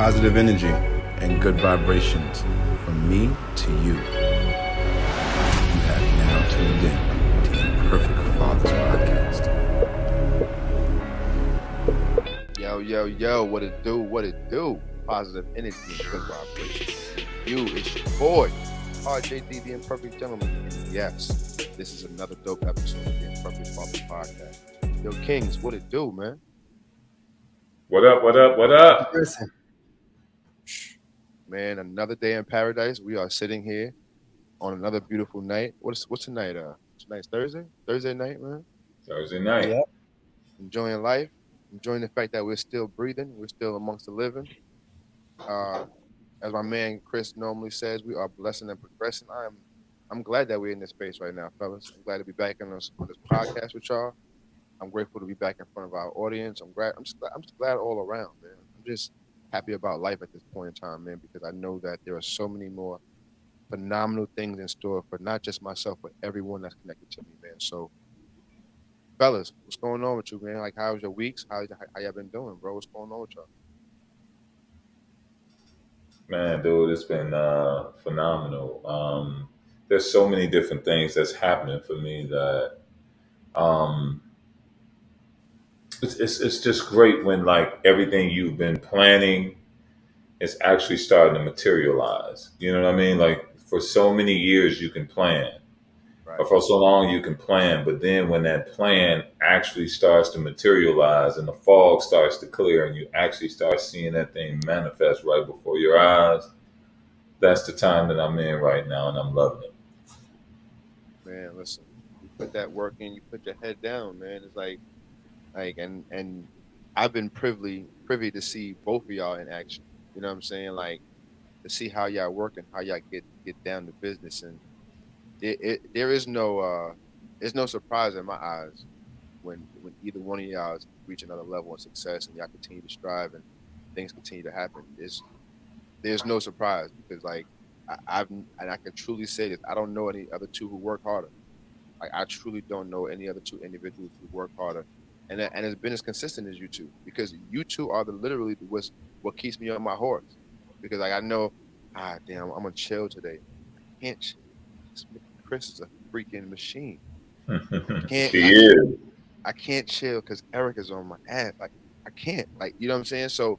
positive energy and good vibrations from me to you. You have now tuned in to Imperfect Fathers Podcast. Yo, what it do? Positive energy and good vibrations. You, it's your boy, RJD, the Imperfect Gentleman. And yes, this is another dope episode of the Imperfect Fathers Podcast. Yo, Kings, what it do, man? What up? Listen. Man, another day in paradise. We are sitting here on another beautiful night. What's tonight? Tonight's Thursday? Thursday night, man. Thursday night. Yep. Enjoying life. Enjoying the fact that we're still breathing. We're still amongst the living. As my man Chris normally says, we are blessing and progressing. I'm glad that we're in this space right now, fellas. I'm glad to be back on this podcast with y'all. I'm grateful to be back in front of our audience. I'm just glad all around, man. I'm just happy about life at this point in time, man, because I know that there are so many more phenomenal things in store for not just myself, but everyone that's connected to me, man. So, fellas, what's going on with you, man? Like, how's your weeks? How y'all been doing, bro? What's going on with y'all? Man, dude, it's been phenomenal. There's so many different things that's happening for me that it's just great when like everything you've been planning is actually starting to materialize. You know what I mean? Like for so many years you can plan. Right. Or for so long you can plan, but then when that plan actually starts to materialize and the fog starts to clear and you actually start seeing that thing manifest right before your eyes, that's the time that I'm in right now and I'm loving it. Man, listen, you put that work in, you put your head down, man. It's like and I've been privy to see both of y'all in action. You know what I'm saying? Like to see how y'all work and how y'all get down to business, and there's no surprise in my eyes when either one of y'all reach another level of success and y'all continue to strive and things continue to happen. There's no surprise because like I can truly say this, I don't know any other two who work harder. Like I truly don't know any other two individuals who work harder and it's been as consistent as you two, because you two are literally what keeps me on my horse, because like I know, damn, I'm gonna chill today. I can't chill. Chris is a freaking machine. I can't chill because Eric is on my ass. Like I can't. Like, you know what I'm saying? So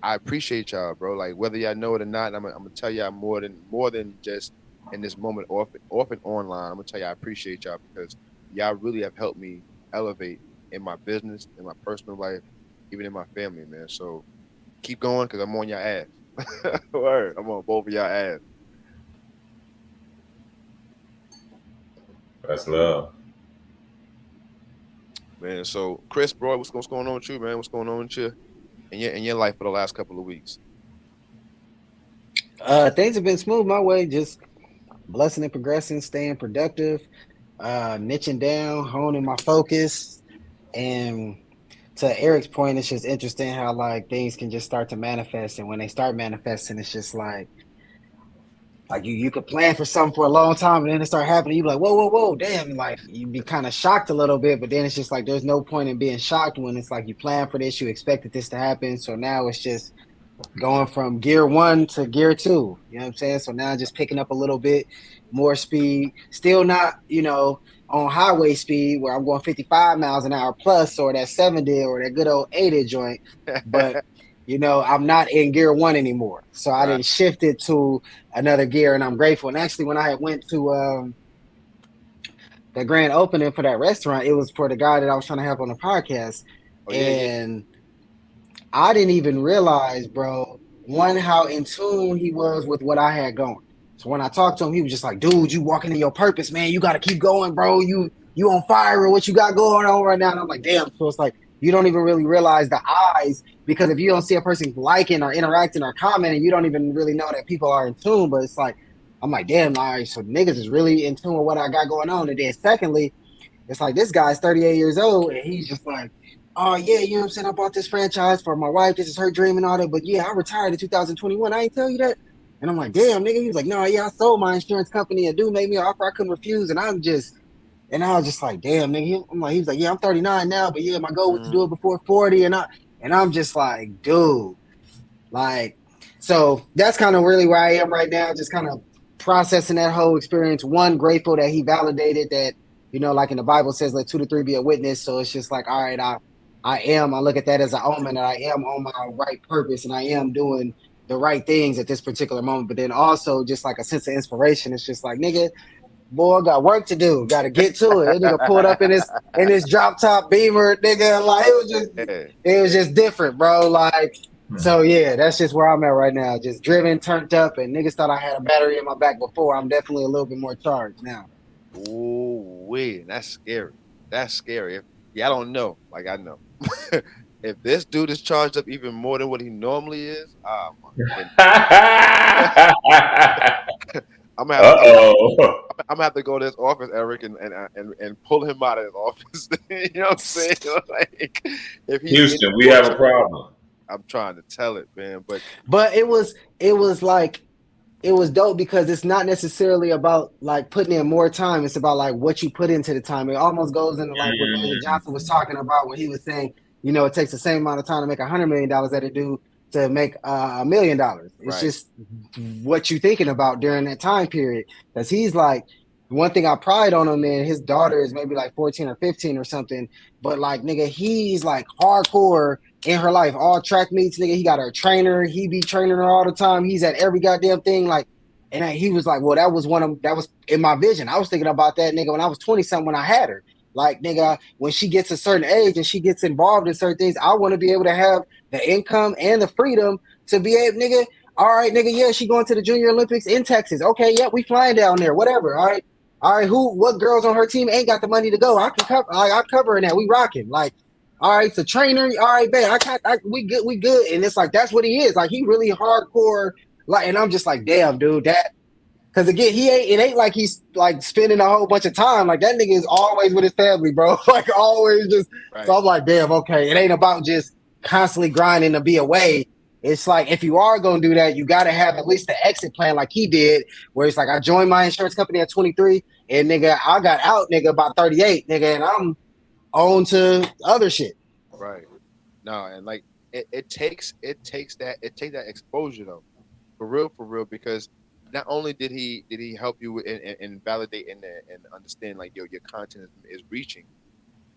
I appreciate y'all, bro. Like whether y'all know it or not, I'm gonna tell y'all more than just in this moment off and online. I'm gonna tell y'all I appreciate y'all because y'all really have helped me elevate in my business, in my personal life, even in my family, man. So keep going because I'm on your ass. Word. I'm on both of y'all ass. That's love. Man, so Chris, bro, what's going on with you, man? What's going on with you in your life for the last couple of weeks? Things have been smooth my way, just blessing and progressing, staying productive, niching down, honing my focus. And to Eric's point, it's just interesting how like things can just start to manifest, and when they start manifesting, it's just like you could plan for something for a long time and then it start happening. You be like, whoa, damn. Like you be kind of shocked a little bit, but then it's just like, there's no point in being shocked when it's like you plan for this, you expected this to happen. So now it's just going from gear 1 to gear 2, you know what I'm saying? So now just picking up a little bit more speed, still not, on highway speed where I'm going 55 miles an hour plus, or that 70 or that good old 80 joint. But I'm not in gear 1 anymore. So I didn't shift it to another gear, and I'm grateful. And actually, when I went to the grand opening for that restaurant, it was for the guy that I was trying to have on the podcast. And I didn't even realize, bro, one, how in tune he was with what I had going. So when I talked to him, he was just like, dude, you walking in your purpose, man. You got to keep going, bro. You on fire with what you got going on right now. And I'm like, damn. So it's like, you don't even really realize the eyes, because if you don't see a person liking or interacting or commenting, you don't even really know that people are in tune. But it's like, I'm like, damn, all right, so niggas is really in tune with what I got going on. And then secondly, it's like this guy's 38 years old and he's just like, oh yeah, you know what I'm saying? I bought this franchise for my wife. This is her dream and all that. But yeah, I retired in 2021. I ain't tell you that. And I'm like, damn, nigga. He was like, no, yeah, I sold my insurance company. A dude made me an offer I couldn't refuse. And I was just like, damn, nigga. He was like, yeah, I'm 39 now, but yeah, my goal was to do it before 40. And I'm just like, dude, like, So that's kind of really where I am right now, just kind of processing that whole experience. One, grateful that he validated that, like in the Bible says, let 2 to 3 be a witness. So it's just like, all right, I look at that as an omen that I am on my right purpose and I am doing the right things at this particular moment. But then also just like a sense of inspiration. It's just like, nigga, boy, got work to do. Got to get to it. That nigga pulled up in his drop top Beamer, nigga. Like Yeah. it was just different, bro. Like Hmm. so, yeah, that's just where I'm at right now. Just driven, turned up, and niggas thought I had a battery in my back before. I'm definitely a little bit more charged now. Ooh, wait, that's scary. That's scary. Yeah, I don't know. Like I know. If this dude is charged up even more than what he normally is, my goodness. I'm gonna have to, Uh-oh. I'm gonna have to go to his office, Eric, and pull him out of his office. You know what I'm saying? Like, if he's any Houston, we more have a charged, problem. I'm trying to tell it, man. But But it was like it was dope because it's not necessarily about like putting in more time. It's about like what you put into the time. It almost goes into like what Magic Mm, Johnson was talking about when he was saying, it takes the same amount of time to make $100 million that it do to make $1 million. It's right, just what you thinking about during that time period. Because he's like, one thing I pride on him, man, his daughter is maybe like 14 or 15 or something. But like, nigga, he's like hardcore in her life. All track meets, nigga. He got her trainer. He be training her all the time. He's at every goddamn thing. Like, and he was like, well, that was in my vision. I was thinking about that, nigga, when I was 20 something when I had her. Like, nigga, when she gets a certain age and she gets involved in certain things, I want to be able to have the income and the freedom to be able, nigga. All right, nigga, yeah, she going to the Junior Olympics in Texas. Okay, yeah, we flying down there, whatever. All right, what girls on her team ain't got the money to go? I can cover, I cover in that. We rocking. Like, all right, so trainer, all right, man, we good. And it's like, that's what he is. Like, he really hardcore. Like, and I'm just like, damn, dude, that, because again, it ain't like he's like spending a whole bunch of time. Like, that nigga is always with his family, bro. Like, always just, so right, I'm like, damn, okay. It ain't about just constantly grinding to be away. It's like, if you are going to do that, you got to have at least the exit plan like he did, where it's like, I joined my insurance company at 23, and nigga, I got out, nigga, about 38, nigga, and I'm on to other shit. right. No, and like it takes that exposure though, for real, because not only did he help you in validate and understand like your content is reaching,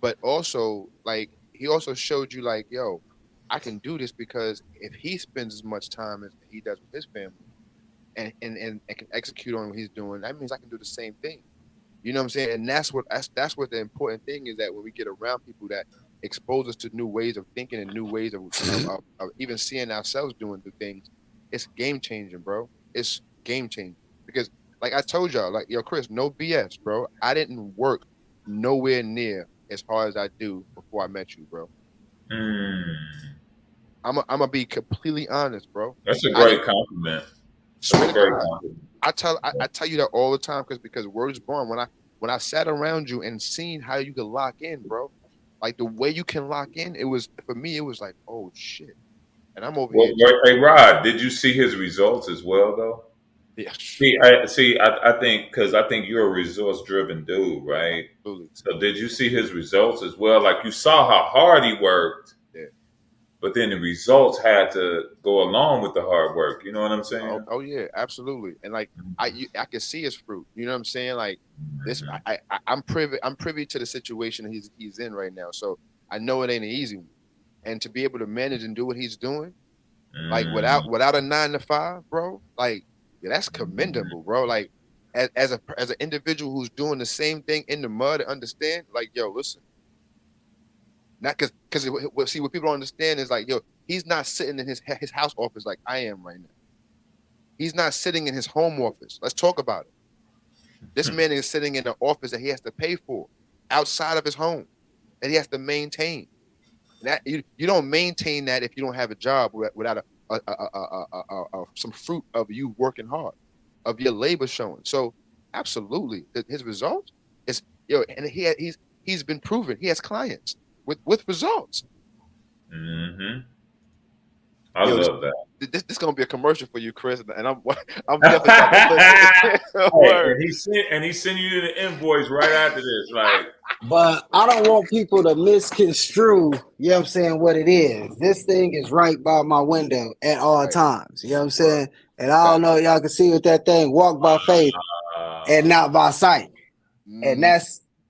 but also like he also showed you like yo, I can do this because if he spends as much time as he does with his family and can execute on what he's doing, that means I can do the same thing. You know what I'm saying? And that's what the important thing is, that when we get around people that expose us to new ways of thinking and new ways of even seeing ourselves doing the things, it's game changing, bro. It's game changing because, like I told y'all, like yo, Chris, no BS, bro. I didn't work nowhere near as hard as I do before I met you, bro. mm. I'm gonna be completely honest, bro. That's a I didn't great compliment. That's swear a to great God. compliment. I tell you that all the time because word is born. When I sat around you and seen how you could lock in, bro, like the way you can lock in, it was for me. It was like, oh shit, and I'm over Well, here just hey, Rod, did you see his results as well, though? yeah, I think because I think you're a results driven dude, right? absolutely, So did you see his results as well? Like you saw how hard he worked, yeah. but then the results had to go along with the hard work. You know what I'm Oh, saying? oh yeah, absolutely. And like I can see his fruit. You know what I'm saying? Like this, Mhm. I'm privy to the situation he's in right now. So I know it ain't an easy one. And to be able to manage and do what he's doing, like Mm. without a 9 to 5, bro, like yeah, that's commendable, bro. Like as an individual who's doing the same thing in the mud, understand, like yo, listen, not because see what people don't understand is like yo, he's not sitting in his house office like I am right now. He's not sitting in his home office. Let's talk about it. This man is sitting in an office that he has to pay for outside of his home that he has to maintain. And that you don't maintain that if you don't have a job without some fruit of you working hard, of your labor showing. So absolutely, his results is and he's been proven. He has clients with results. Hmm. I Yo, love that. this gonna be a commercial for you, Chris, and I'm definitely about to listen. Hey, Word. and he sent you the invoice right after this. Like, But I don't want people to misconstrue, you know what I'm saying, what it is. This thing is right by my window at all Right. times. You know what I'm Word. saying? And I don't Fact. know if y'all can see with that thing, walk by faith and uh, not by sight. And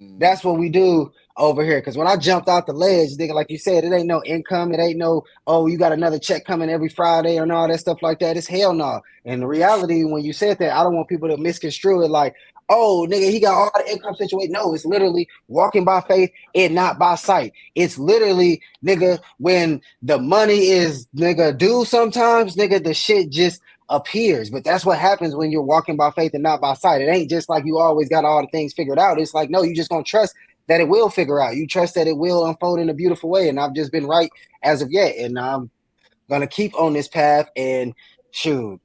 Mm, that's what we do over here. Because when I jumped out the ledge, nigga, like you said, it ain't no income. It ain't no, oh, you got another check coming every Friday and all that stuff like that. It's hell no. And the reality, when you said that, I don't want people to misconstrue it like, oh, nigga, he got all the income situation. No, it's literally walking by faith and not by sight. It's literally, nigga, when the money is, nigga, due sometimes, nigga, the shit just appears. But that's what happens when you're walking by faith and not by sight. It ain't just like you always got all the things figured out. It's like, no, you just gonna trust that it will figure out. You trust that it will unfold in a beautiful way. And I've just been right as of yet. And I'm gonna keep on this path. And shoot,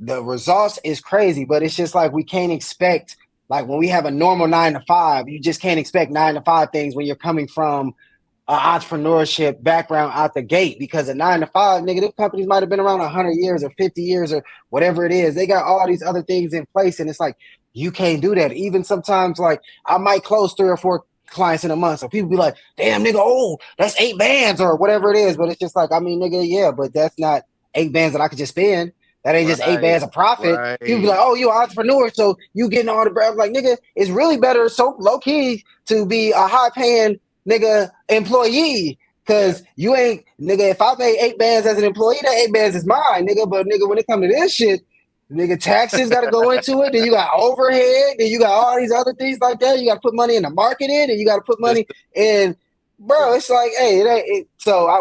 the results is crazy, but it's just like we can't expect, like when we have a normal 9 to 5, you just can't expect 9 to 5 things when you're coming from entrepreneurship background out the gate, because at 9 to 5, nigga, them companies might have been around 100 years or 50 years or whatever it is. They got all these other things in place, and it's like you can't do that. Even sometimes, like I might close 3 or 4 clients in a month, so people be like, "Damn, nigga, oh, that's 8 bands or whatever it is." But it's just like, I mean, nigga, yeah, but that's not 8 bands that I could just spend. That ain't just 8 bands of profit. People be Right. like, "Oh, you an entrepreneur, so you getting all the bread." I'm like, nigga, it's really better, so low key, to be a high paying nigga employee, Yeah. because you ain't, nigga, if I pay 8 bands as an employee, that 8 bands is mine, nigga. But nigga, when it come to this shit, nigga, taxes got to go into it. Then you got overhead. Then you got all these other things like that. You got to put money in the marketing, and you got to put money System. in. Bro, it's like, hey,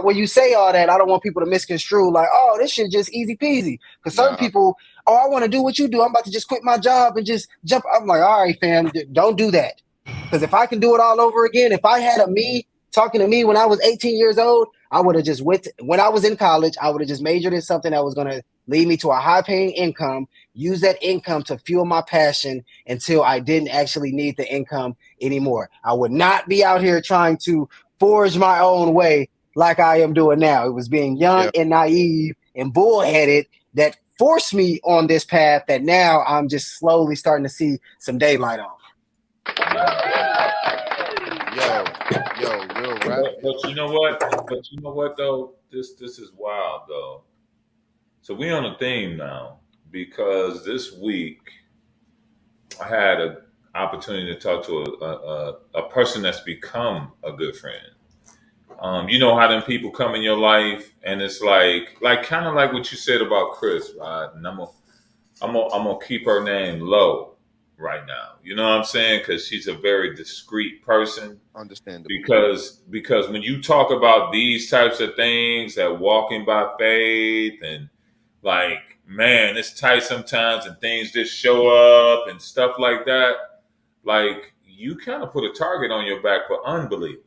when you say all that, I don't want people to misconstrue like, oh, this shit just easy peasy. Because certain Nah. people, oh, I want to do what you do. I'm about to just quit my job and just jump. I'm like, all right, fam, don't do that. Because if I can do it all over again, if I had a me talking to me when I was 18 years old, I would have just when I was in college, I would have just majored in something that was going to lead me to a high paying income, use that income to fuel my passion until I didn't actually need the income anymore. I would not be out here trying to forge my own way like I am doing now. It was being young Yeah. and naive and bullheaded that forced me on this path that now I'm just slowly starting to see some daylight on. Real rap. but you know what? But you know what though? This is wild though. So we on a theme now because this week I had an opportunity to talk to a person that's become a good friend. You know how them people come in your life, and it's like kind of like what you said about Chris, right? And I'm gonna keep her name low right now. You know what I'm saying? Because she's a very discreet person. Understandable. Because when you talk about these types of things, that walking by faith and like, man, it's tight sometimes, and things just show up and stuff like that. Like, you kind of put a target on your back for unbelievers.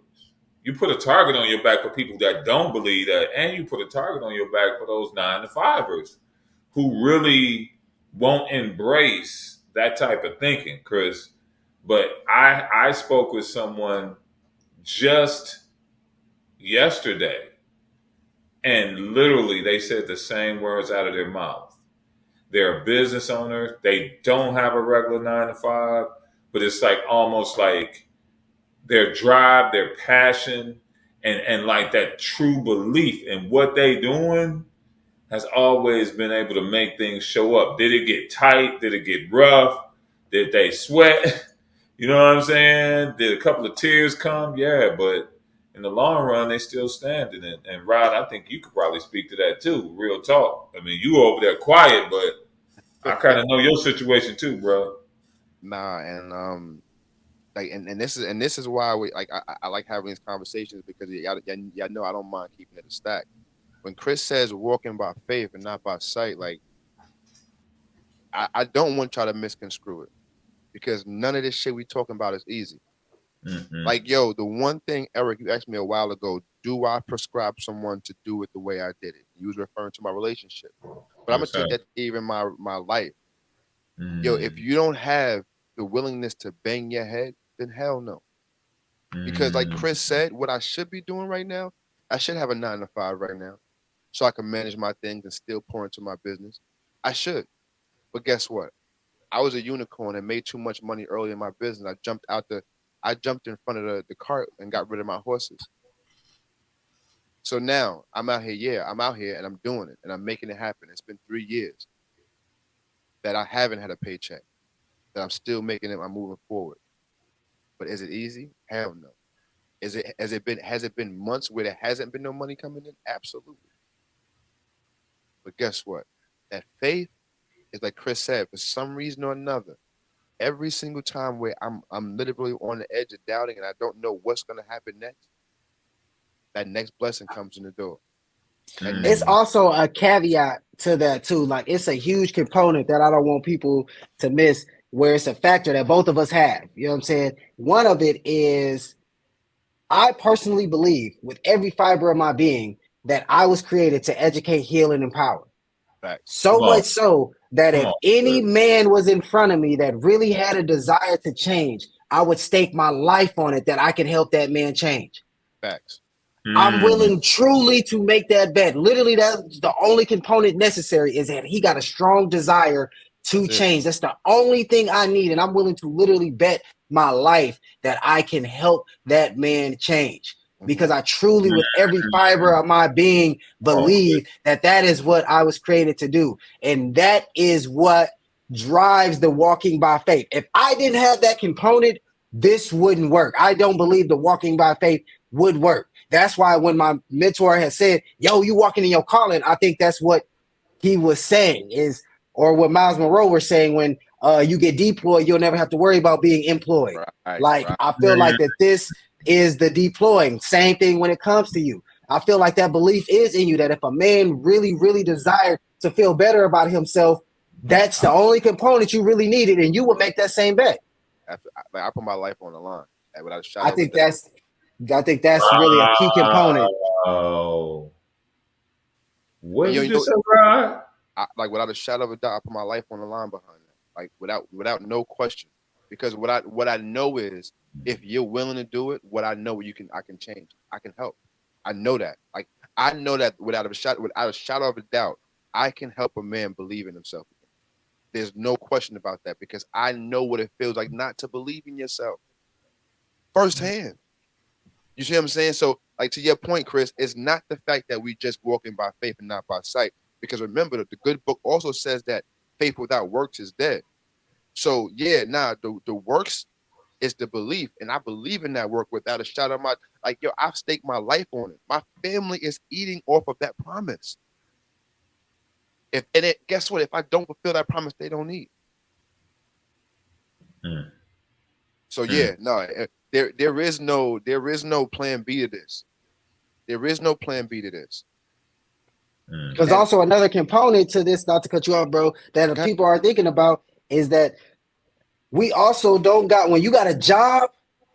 You put a target on your back for people that don't believe that, and you put a target on your back for those 9 to 5ers who really won't embrace that type of thinking, Chris. But I spoke with someone just yesterday, and literally they said the same words out of their mouth. They're a business owner. They don't have a regular 9 to 5, but it's like almost like their drive, their passion, and like that true belief in what they doing has always been able to make things show up. Did it get tight? Did it get rough? Did they sweat? You know what I'm saying? Did a couple of tears come? Yeah, but in the long run, they still standing. And Rod, I think you could probably speak to that too. Real talk. I mean, you over there quiet, but I kind of know your situation too, bro. Nah, and like, and this is why we like I like having these conversations because y'all know I don't mind keeping it a stack. When Chris says walking by faith and not by sight, like I don't want y'all to misconstrue it because none of this shit we talking about is easy. Mm-hmm. Like, yo, the one thing, Eric, you asked me a while ago, do I prescribe someone to do it the way I did it? You was referring to my relationship. But I'm gonna Yes, sir. take that to even my life. Yo, if Mm-hmm. you don't have the willingness to bang your head, then hell no. Because like Chris said, what I should be doing right now, I should have a 9 to 5 right now. so I can manage my things and still pour into my business? I should. But guess what? I was a unicorn and made too much money early in my business. I jumped in front of the cart and got rid of my horses. So now I'm out here. Yeah, I'm out here and I'm doing it and I'm making it happen. It's been 3 years that I haven't had a paycheck, that I'm still making it. I'm moving forward. But is it easy? Hell no. Has it been months where there hasn't been no money coming in? Absolutely. But guess what? That faith is like Chris said, for some reason or another, every single time where I'm literally on the edge of doubting and I don't know what's gonna happen next, that next blessing comes in the door. And It's also a caveat to that too. Like it's a huge component that I don't want people to miss, where it's a factor that both of us have. You know what I'm saying? One of it is I personally believe with every fiber of my being that I was created to educate, heal, and empower. facts. So much so that Come if on, any Chris. man was in front of me that really had a desire to change, I would stake my life on it that I can help that man change. Facts. I'm willing truly to make that bet. Literally, that's the only component necessary is that he got a strong desire to change. That's the only thing I need. And I'm willing to literally bet my life that I can help that man change. Because I truly, with every fiber of my being, believe that that is what I was created to do. And that is what drives the walking by faith. If I didn't have that component, this wouldn't work. I don't believe the walking by faith would work. That's why when my mentor had said, yo, you walking in your calling, I think that's what he was saying is, or what Miles Monroe was saying when you get deployed, you'll never have to worry about being employed. Right. I feel like that this is the deploying. Same thing when it comes to you. I feel like that belief is in you that if a man really, really desired to feel better about himself, that's the only component you really needed, and you would make that same bet. I put my life on the line. Without a shadow I think that's really a key component. Oh, what you did know, you say, Rod? like without a shadow of a doubt, I put my life on the line behind that. Like without no question. Because what I know is if you're willing to do it, what I know I can change. I can help. I know that. Like I know that without a shadow of a doubt, I can help a man believe in himself. There's no question about that because I know what it feels like not to believe in yourself firsthand. You see what I'm saying? So, like to your point, Chris, it's not the fact that we just walking by faith and not by sight. Because remember, the good book also says that faith without works is dead. So yeah, the works is the belief, and I believe in that work without a shadow of my I've staked my life on it. My family is eating off of that promise. Guess what? If I don't fulfill that promise, they don't eat. So yeah, no, there is no plan B to this. There is no plan B to this. Because also another component to this, not to cut you off, bro, that people are thinking about is that we also don't got, when you got a job,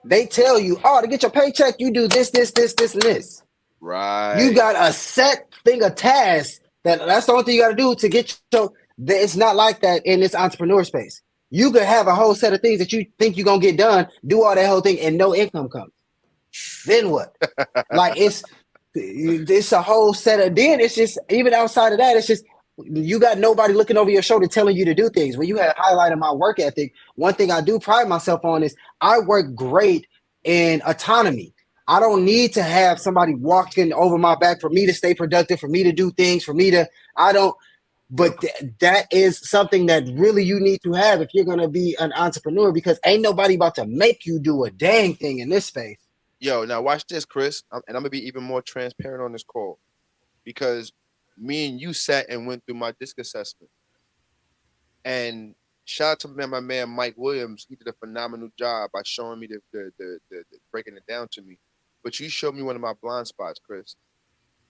they tell you, oh, to get your paycheck, you do this, and this. Right. You got a set thing of tasks that's the only thing you got to do to get it's not like that in this entrepreneur space. You could have a whole set of things that you think you're going to get done, do all that whole thing, and no income comes. Then what? Like it's a whole set of, then it's just, even outside of that, it's just, you got nobody looking over your shoulder telling you to do things. When you had highlighted my work ethic, one thing I do pride myself on is I work great in autonomy. I don't need to have somebody walking over my back for me to stay productive, for me to do things, but that is something that really you need to have if you're going to be an entrepreneur, because ain't nobody about to make you do a dang thing in this space. Yo, now watch this, Chris, and I'm going to be even more transparent on this call because me and you sat and went through my disc assessment. And shout out to my man Mike Williams. He did a phenomenal job by showing me the breaking it down to me. But you showed me one of my blind spots, Chris,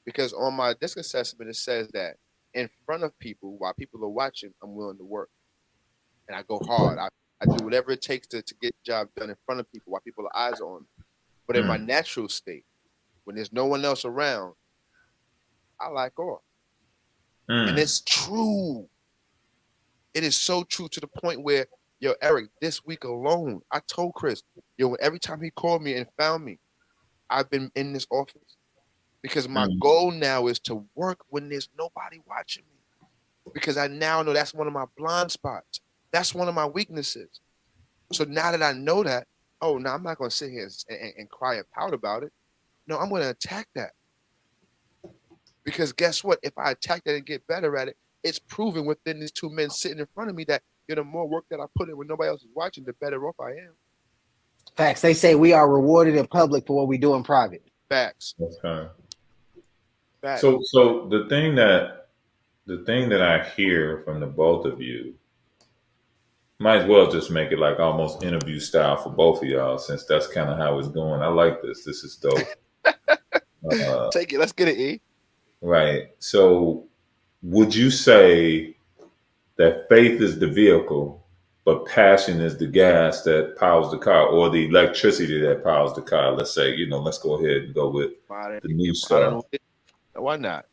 because on my disc assessment it says that in front of people, while people are watching, I'm willing to work, and I go hard. I do whatever it takes to get the job done in front of people while people's eyes are on me. But in my natural state, when there's no one else around, I like off. And it's true. It is so true to the point where, yo, Eric, this week alone, I told Chris, yo, every time he called me and found me, I've been in this office. because my goal now is to work when there's nobody watching me, because I now know that's one of my blind spots. That's one of my weaknesses. So now that I know that, oh, no, I'm not going to sit here and cry and pout about it. No, I'm going to attack that. Because guess what? If I attack that and get better at it, it's proven within these two men sitting in front of me that the more work that I put in when nobody else is watching, the better off I am. Facts. They say we are rewarded in public for what we do in private. Facts. Okay. Facts. So the thing that I hear from the both of you, might as well just make it like almost interview style for both of y'all, since that's kind of how it's going. I like this. This is dope. Take it. Let's get it, E. Right. So would you say that faith is the vehicle, but passion is the gas that powers the car, or the electricity that powers the car? Let's say, let's go ahead and go with the new stuff. Why not?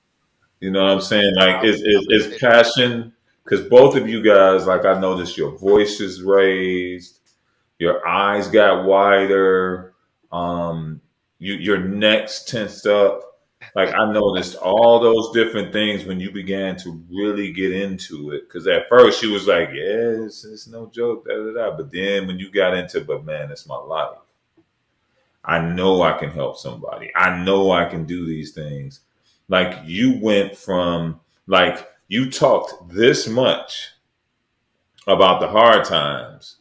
You know what I'm saying? Like, is passion, because both of you guys, like, I noticed your voices raised, your eyes got wider, your necks tensed up. Like, I noticed all those different things when you began to really get into it. Because at first you was like, yeah, it's no joke, da da da. But then when you got into, but man, it's my life. I know I can help somebody. I know I can do these things. Like, you went from, like, you talked this much about the hard times,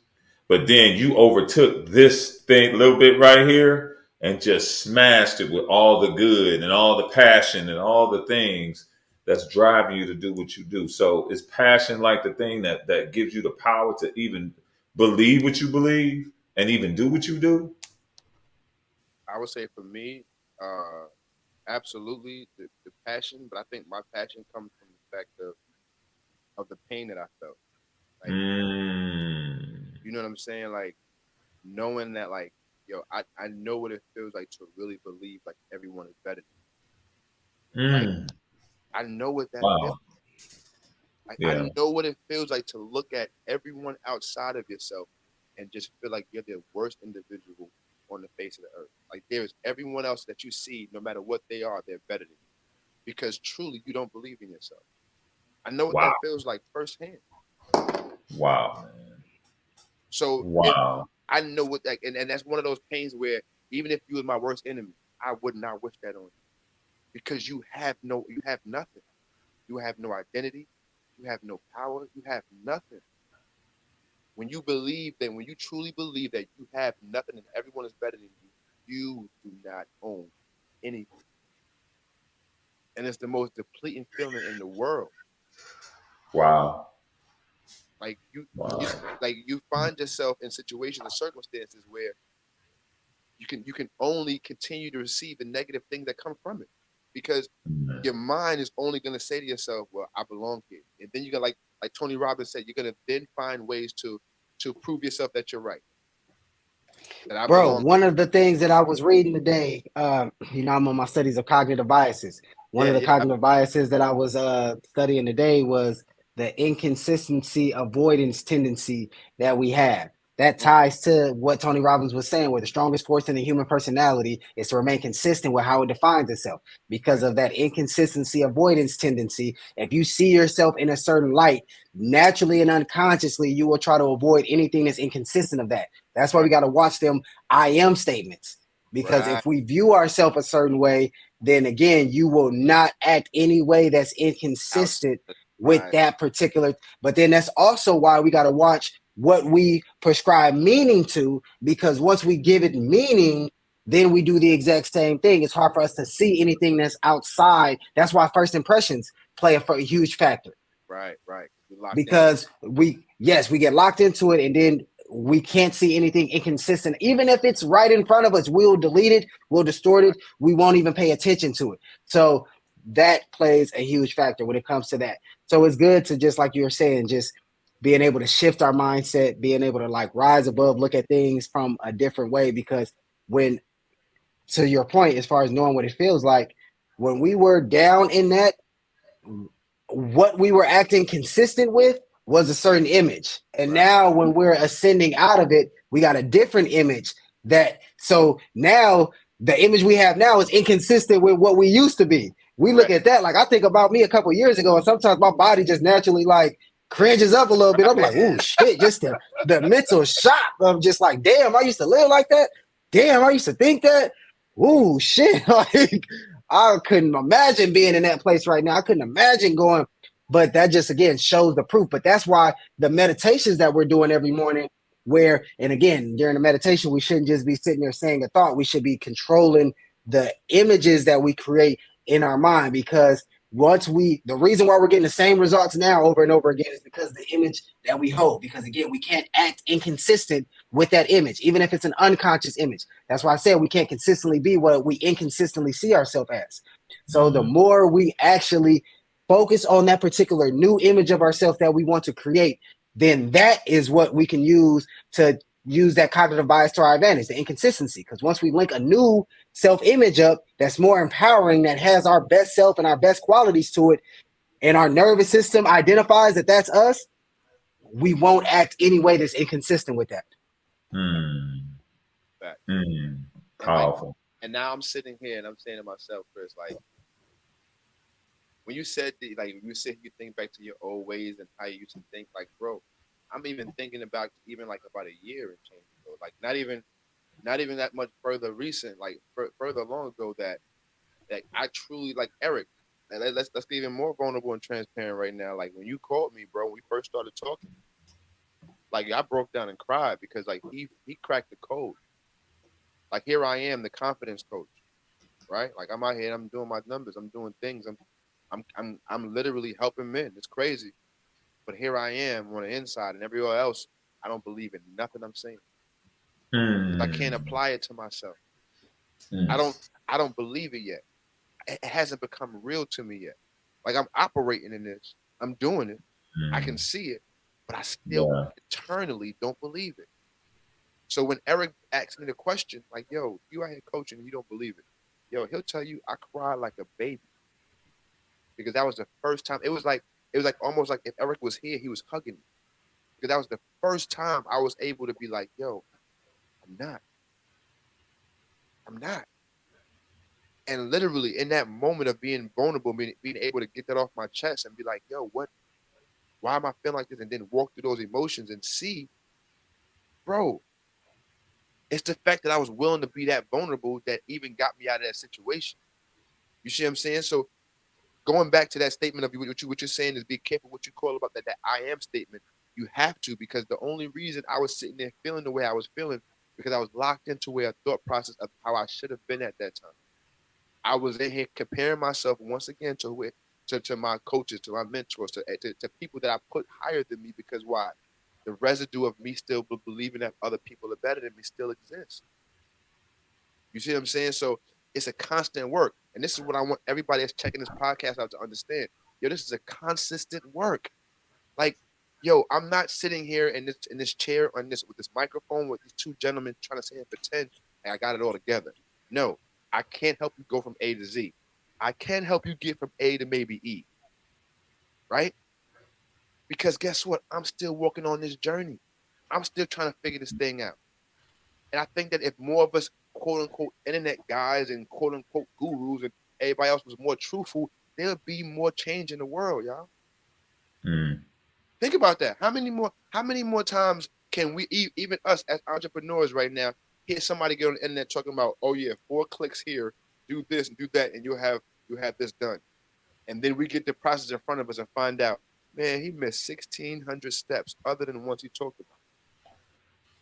but then you overtook this thing a little bit right here and just smashed it with all the good and all the passion and all the things that's driving you to do what you do. So is passion like the thing that gives you the power to even believe what you believe and even do what you do? I would say for me, absolutely the passion, but I think my passion comes from the fact of the pain that I felt. Like, you know what I'm saying? Like, knowing that, like, yo, I know what it feels like to really believe like everyone is better than me. Like, I know what that feels like. I know what it feels like to look at everyone outside of yourself and just feel like you're the worst individual on the face of the earth. Like, there's everyone else that you see, no matter what they are, they're better than you. Because truly you don't believe in yourself. I know what that feels like firsthand. Wow, man. So I know what that, and that's one of those pains where even if you was my worst enemy, I would not wish that on you. Because you have nothing. You have no identity. You have no power. You have nothing. When you truly believe that you have nothing and everyone is better than you, you do not own anything. And it's the most depleting feeling in the world. Wow. Like you find yourself in situations and circumstances where you can only continue to receive the negative things that come from it, because your mind is only going to say to yourself, well, I belong here. And then you're going to, like Tony Robbins said, you're going to then find ways to prove yourself that you're right. Bro, one of the things that I was reading today, I'm on my studies of cognitive biases. One of the cognitive biases that I was studying today was the inconsistency avoidance tendency that we have. That ties to what Tony Robbins was saying, where the strongest force in the human personality is to remain consistent with how it defines itself. Because of that inconsistency avoidance tendency, if you see yourself in a certain light, naturally and unconsciously, you will try to avoid anything that's inconsistent of that. That's why we got to watch them I am statements. Because if we view ourselves a certain way, then again, you will not act any way that's inconsistent with that particular. But then that's also why we got to watch what we prescribe meaning to, because once we give it meaning, then we do the exact same thing. It's hard for us to see anything that's outside. That's why first impressions play a huge factor. Right. Because we get locked into it, and then we can't see anything inconsistent. Even if it's right in front of us, we'll delete it, we'll distort it, we won't even pay attention to it. So that plays a huge factor when it comes to that. So it's good to, just like you were saying, just being able to shift our mindset, being able to like rise above, look at things from a different way. Because when, to your point, as far as knowing what it feels like, when we were down in that, what we were acting consistent with was a certain image. And now when we're ascending out of it, we got a different image. So now the image we have now is inconsistent with what we used to be. We look at that, like I think about me a couple years ago, and sometimes my body just naturally like cringes up a little bit. I'm like, oh shit, just the mental shock of just like, damn, I used to live like that. Damn, I used to think that. Ooh, shit. Like I couldn't imagine being in that place right now. I couldn't imagine going, but that just again shows the proof. But that's why the meditations that we're doing every morning, where, and again, during the meditation, we shouldn't just be sitting there saying a thought. We should be controlling the images that we create in our mind, because the reason why we're getting the same results now over and over again is because the image that we hold, because again, we can't act inconsistent with that image, even if it's an unconscious image. That's why I said we can't consistently be what we inconsistently see ourselves as. So the more we actually focus on that particular new image of ourselves that we want to create, then that is what we can use to use that cognitive bias to our advantage, the inconsistency. Because once we link a new self-image up that's more empowering, that has our best self and our best qualities to it, and our nervous system identifies that that's us, we won't act any way that's inconsistent with that. Powerful. And now I'm sitting here and I'm saying to myself, Chris, like, when you said you think back to your old ways and how you used to think, like, bro, I'm even thinking about about a year and change ago, like not even that much further recent, like further long ago, that I truly, like, Eric, and let's be even more vulnerable and transparent right now. Like when you called me, bro, when we first started talking, like I broke down and cried because like he cracked the code. Like here I am, the confidence coach, right? Like I'm out here, I'm doing my numbers, I'm doing things, I'm literally helping men. It's crazy. But here I am on the inside, and everywhere else, I don't believe in nothing I'm saying. I can't apply it to myself. I don't believe it yet. It hasn't become real to me yet. Like I'm operating in this. I'm doing it. I can see it, but I still eternally don't believe it. So when Eric asks me the question, like, yo, you out here coaching and you don't believe it. Yo, he'll tell you I cried like a baby. Because that was the first time. It was like almost like if Eric was here, he was hugging me. Because that was the first time I was able to be like, yo, I'm not. And literally in that moment of being vulnerable, being able to get that off my chest and be like, yo, what? Why am I feeling like this? And then walk through those emotions and see, bro, it's the fact that I was willing to be that vulnerable that even got me out of that situation. You see what I'm saying? So going back to that statement of what you're saying is be careful what you call about that I am statement. You have to, because the only reason I was sitting there feeling the way I was feeling, because I was locked into a thought process of how I should have been at that time. I was in here comparing myself once again to my coaches, to my mentors, to people that I put higher than me, because why? The residue of me still believing that other people are better than me still exists. You see what I'm saying? So it's a constant work. And this is what I want everybody that's checking this podcast out to understand. Yo, this is a consistent work. Like, yo, I'm not sitting here in this chair with this microphone with these two gentlemen trying to say and pretend I got it all together. No, I can't help you go from A to Z. I can help you get from A to maybe E. Right? Because guess what? I'm still working on this journey. I'm still trying to figure this thing out. And I think that if more of us, quote unquote, internet guys and quote unquote gurus and everybody else was more truthful, there would be more change in the world, y'all. Think about that. How many more times can we, even us as entrepreneurs right now, hear somebody get on the internet talking about, oh yeah, 4 clicks here, do this and do that, and you'll have this done. And then we get the process in front of us and find out, man, he missed 1,600 steps other than the ones he talked about.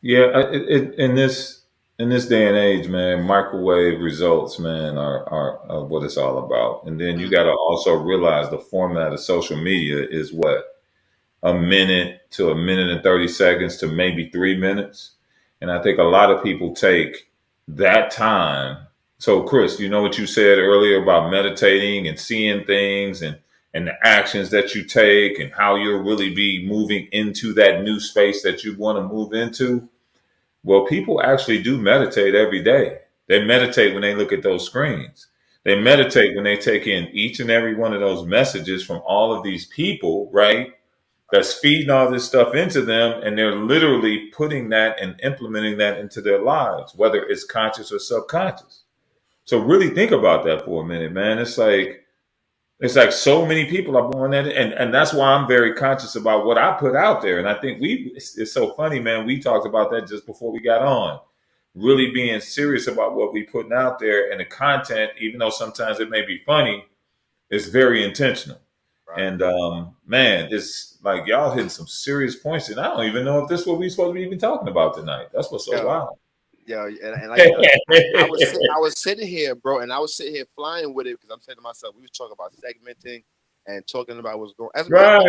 Yeah, in this day and age, man, microwave results, man, are what it's all about. And then you got to also realize the format of social media is what? A minute to a minute and 30 seconds to maybe 3 minutes. And I think a lot of people take that time. So, Chris, you know what you said earlier about meditating and seeing things and the actions that you take and how you'll really be moving into that new space that you want to move into. Well, people actually do meditate every day. They meditate when they look at those screens. They meditate when they take in each and every one of those messages from all of these people, right? That's feeding all this stuff into them, and they're literally putting that and implementing that into their lives, whether it's conscious or subconscious. So really think about that for a minute, man. It's like so many people are born in it, and that's why I'm very conscious about what I put out there. And I think it's so funny, man. We talked about that just before we got on. Really being serious about what we putting out there, and the content, even though sometimes it may be funny, is very intentional. Right. And man, it's like y'all hitting some serious points, and I don't even know if this is what we supposed to be even talking about tonight. That's what's so wild. Yeah, and like I was sitting here, bro, and I was sitting here flying with it because I'm saying to myself, we was talking about segmenting and talking about what's going. Right.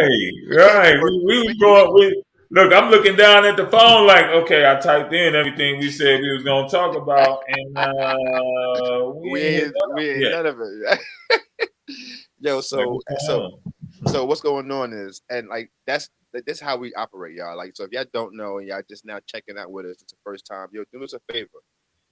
We was going. Look, I'm looking down at the phone like, okay, I typed in everything we said we was gonna talk about, and we ain't none of it. Yo, so what's going on is, and like that's how we operate, y'all. Like, so if y'all don't know and y'all just now checking out with us, it's the first time, yo, do us a favor,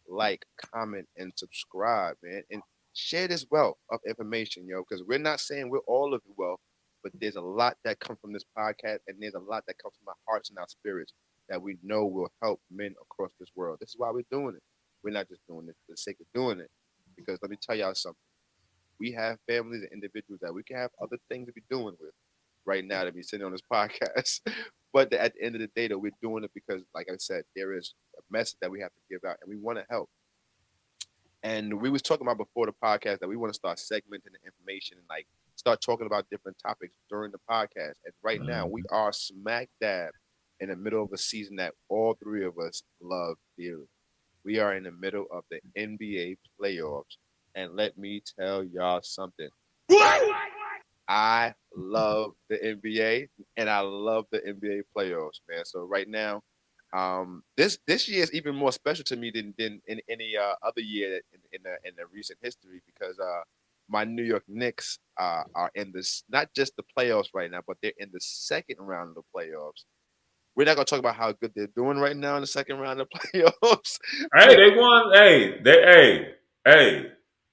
like, comment, and subscribe, man, and share this wealth of information, yo, because we're not saying we're all of the wealth, but there's a lot that comes from this podcast, and there's a lot that comes from our hearts and our spirits that we know will help men across this world. This is why we're doing it. We're not just doing it for the sake of doing it, because let me tell y'all something. We have families and individuals that we can have other things to be doing with right now to be sitting on this podcast. But at the end of the day, though, we're doing it because, like I said, there is a message that we have to give out, and we want to help. And we was talking about before the podcast that we want to start segmenting the information and like start talking about different topics during the podcast. And right now, we are smack dab in the middle of a season that all three of us love dearly. We are in the middle of the NBA playoffs. And let me tell y'all something. I love the NBA and I love the NBA playoffs, man. So right now, this year is even more special to me than in any other year in the recent history because my New York Knicks are in this not just the playoffs right now, but they're in the second round of the playoffs. We're not gonna talk about how good they're doing right now in the second round of playoffs. Hey, they won.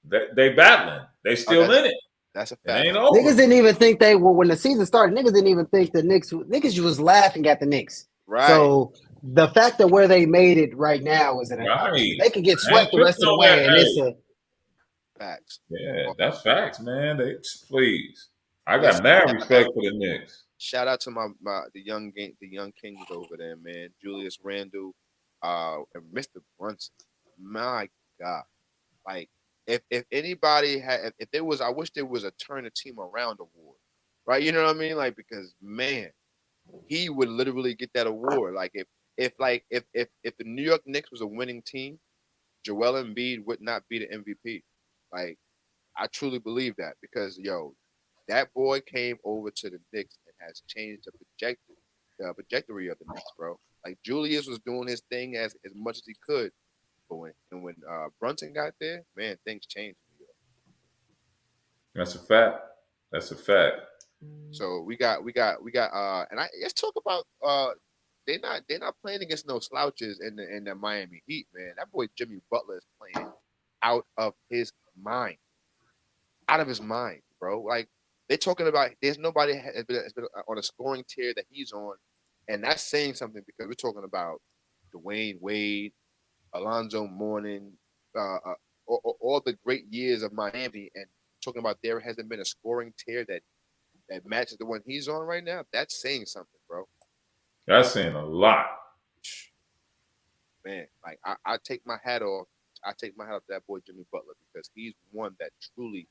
They battling. They still in it. That's a It fact. ain't over. Niggas didn't even think they were when the season started. Niggas didn't even think the Knicks. Niggas was laughing at the Knicks. Right. So the fact that where they made it right now is they could get swept the rest of the way, and it's a facts. Yeah, that's facts, man. Please. I got mad respect for the Knicks. Shout out to the young kings over there, man. Julius Randle, and Mr. Brunson. My God, like if anybody had, if there was, I wish there was a turn the team around award, right? You know what I mean? Like because man, he would literally get that award. Like if the New York Knicks was a winning team, Joel Embiid would not be the MVP. Like I truly believe that because that boy came over to the Knicks and has changed the trajectory of the Knicks, bro. Like Julius was doing his thing as much as he could, but when Brunson got there, man, things changed. That's a fact. That's a fact. So we got, and let's talk about they're not playing against no slouches in the Miami Heat, man. That boy Jimmy Butler is playing out of his mind, bro. Like. They're talking about there's nobody has been on a scoring tier that he's on, and that's saying something because we're talking about Dwayne Wade, Alonzo Mourning, all the great years of Miami, and talking about there hasn't been a scoring tier that matches the one he's on right now. That's saying something, bro. That's saying a lot, man. Like I take my hat off. I take my hat off to that boy Jimmy Butler because he's one that truly.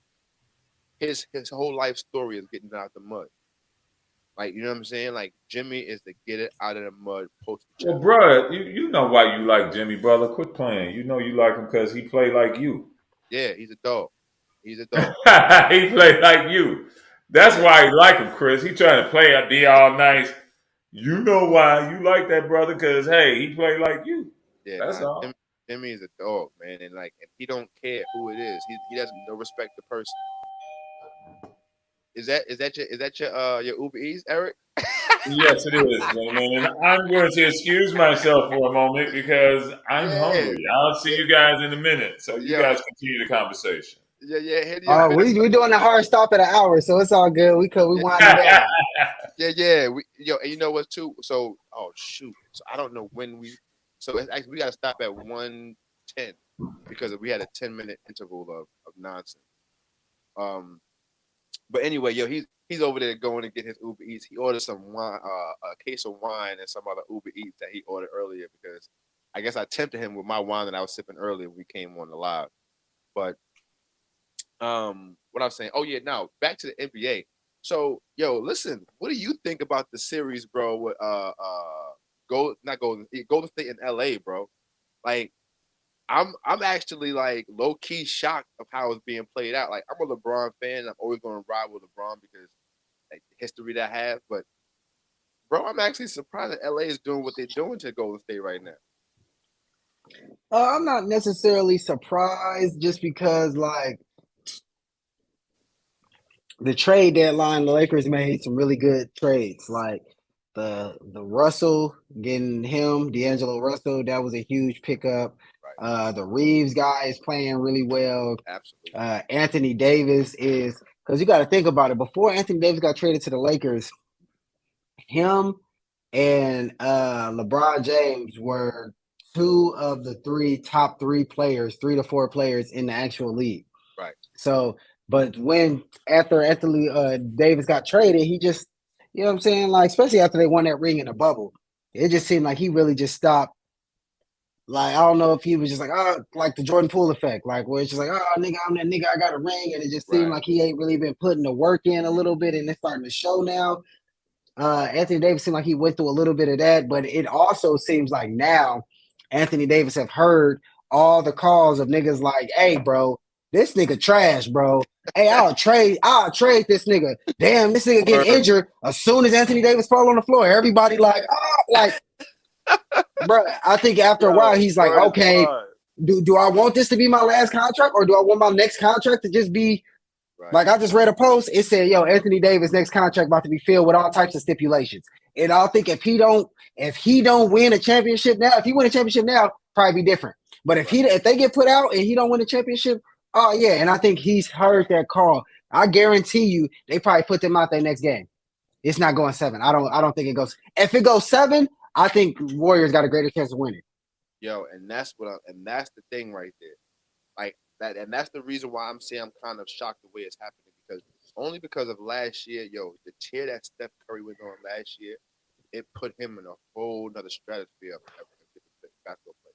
His whole life story is getting out the mud. Like, you know what I'm saying? Like, Jimmy is the get it out of the mud poster child. Well, bro, you know why you like Jimmy Butler. Quit playing. You know you like him because he played like you. Yeah, he's a dog. He's a dog. He played like you. That's why you like him, Chris. He trying to play and be all nice. You know why you like that brother because, hey, he played like you. Yeah, that's all. Jimmy is a dog, man. And, he don't care who it is. He doesn't respect the person. Is that your Uber Eats, Eric? Yes, it is, gentlemen. And I'm going to excuse myself for a moment because I'm hungry. I'll see you guys in a minute. So you guys continue the conversation. Yeah. We're doing a hard stop at an hour, so it's all good. We wind it down. Yeah. And you know what too? So, oh shoot. So I don't know when we. So we got to stop at 1:10. because we had a 10-minute interval of nonsense. But anyway, yo, he's over there going to get his Uber Eats. He ordered some wine, a case of wine, and some other Uber Eats that he ordered earlier because I guess I tempted him with my wine that I was sipping earlier when we came on the live. But what I was saying, oh yeah, now back to the NBA. So, yo, listen, what do you think about the series, bro? With Golden State in LA, bro. Like, I'm actually like low key shocked of how it's being played out. Like, I'm a LeBron fan. I'm always going to ride with LeBron because like the history that I have. But bro, I'm actually surprised that LA is doing what they're doing to Golden State right now. I'm not necessarily surprised just because, like, the trade deadline, the Lakers made some really good trades. Like the Russell, getting him, D'Angelo Russell, that was a huge pickup. Right. The Reeves guy is playing really well. Absolutely. Anthony Davis is, because you got to think about it. Before Anthony Davis got traded to the Lakers, him and LeBron James were two of the top three players, 3 to 4 players in the actual league. Right. So, but when after Anthony Davis got traded, he just, you know what I'm saying? Like, especially after they won that ring in the bubble, it just seemed like he really just stopped. Like, I don't know if he was just like, oh, like the Jordan Poole effect, like where it's just like, oh, nigga, I'm that nigga, I got a ring. And it just seemed like he ain't really been putting the work in a little bit, and it's starting to show now. Anthony Davis seemed like he went through a little bit of that, but it also seems like now Anthony Davis have heard all the calls of niggas like, hey, bro, this nigga trash, bro. Hey, I'll trade this nigga. Damn, this nigga get injured as soon as Anthony Davis fall on the floor. Everybody like, oh, like, bro. I think after a while he's like, okay, do I want this to be my last contract, or do I want my next contract to just be like, I just read a post. It said, yo, Anthony Davis next contract about to be filled with all types of stipulations. And I think if he don't win a championship now, if he win a championship now, probably be different. But if they get put out and he don't win a championship, oh yeah. And I think he's heard that call. I guarantee you they probably put them out their next game. It's not going 7. I don't think it goes. If it goes 7, I think Warriors got a greater chance of winning. Yo, and that's the thing right there. Like that, and that's the reason why I'm saying I'm kind of shocked the way it's happening, because of last year, yo, the tier that Steph Curry was on last year, it put him in a whole nother stratosphere of basketball play.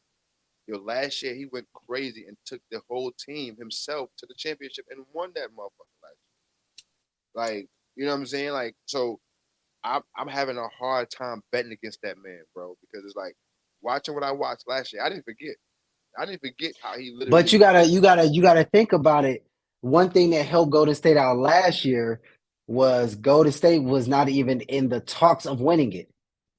Yo, last year he went crazy and took the whole team himself to the championship and won that motherfucker last year. Like, you know what I'm saying? Like, so I'm having a hard time betting against that man, bro, because it's like watching what I watched last year. I didn't forget how he literally. But you gotta think about it. One thing that helped Golden State out last year was Golden State was not even in the talks of winning it.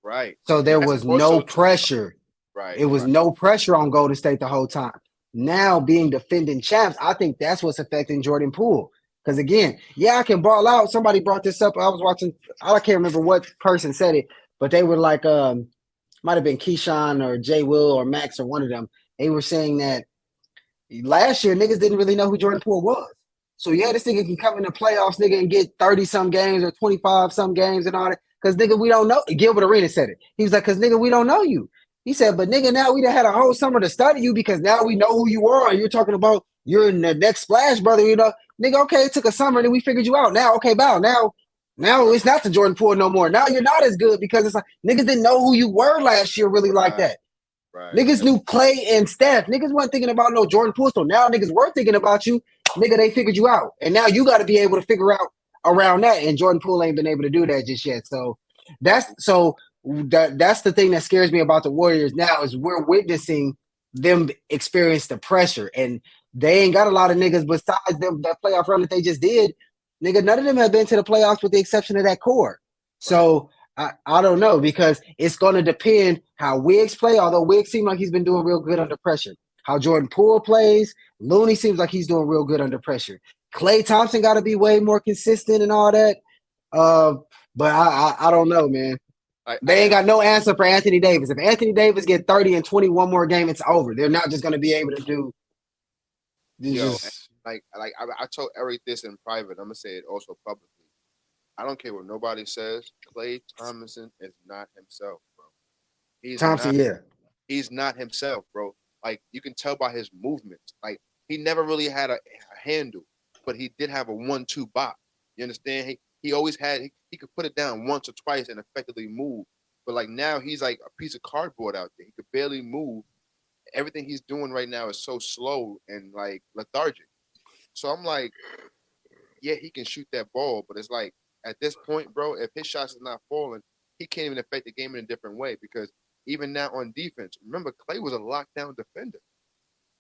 Right. So there was no pressure. Right. It was no pressure on Golden State the whole time. Now being defending champs, I think that's what's affecting Jordan Poole. Because again, yeah, I can ball out. Somebody brought this up. I was watching. I can't remember what person said it, but they were like, might have been Keyshawn or Jay Will or Max or one of them. They were saying that last year niggas didn't really know who Jordan Poole was. So yeah, this nigga can come in the playoffs, nigga, and get 30-some games or 25-some games and all that. Because nigga, we don't know. Gilbert Arenas said it. He was like, because nigga, we don't know you. He said, but nigga, now we done had a whole summer to study you because now we know who you are. And you're talking about you're in the next splash, brother. You know, nigga, okay, it took a summer and then we figured you out. Now, okay, bow. Now it's not the Jordan Poole no more. Now you're not as good because it's like niggas didn't know who you were last year really like that. Right. Niggas knew Clay and Steph. Niggas weren't thinking about no Jordan Poole. So now niggas were thinking about you. Nigga, they figured you out. And now you got to be able to figure out around that. And Jordan Poole ain't been able to do that just yet. So that's the thing that scares me about the Warriors now is we're witnessing them experience the pressure. And they ain't got a lot of niggas besides them, that playoff run that they just did. Nigga, none of them have been to the playoffs with the exception of that core. So I don't know, because it's going to depend how Wiggs play, although Wiggs seems like he's been doing real good under pressure. How Jordan Poole plays, Looney seems like he's doing real good under pressure. Klay Thompson got to be way more consistent and all that. But I don't know, man. They ain't got no answer for Anthony Davis. If Anthony Davis get 30 and 21 more game, it's over. They're not just going to be able to do. I told Eric this in private. I'm gonna say it also publicly. I don't care what nobody says. Klay Thompson is not himself, bro. He's not himself, bro. Like you can tell by his movements. Like he never really had a handle, but he did have a 1-2 bop. You understand? He always had he could put it down once or twice and effectively move. But like now he's like a piece of cardboard out there. He could barely move. Everything he's doing right now is so slow and like lethargic. So I'm like, yeah, he can shoot that ball, but it's like at this point, bro, if his shots is not falling, he can't even affect the game in a different way because even now on defense, remember Clay was a lockdown defender.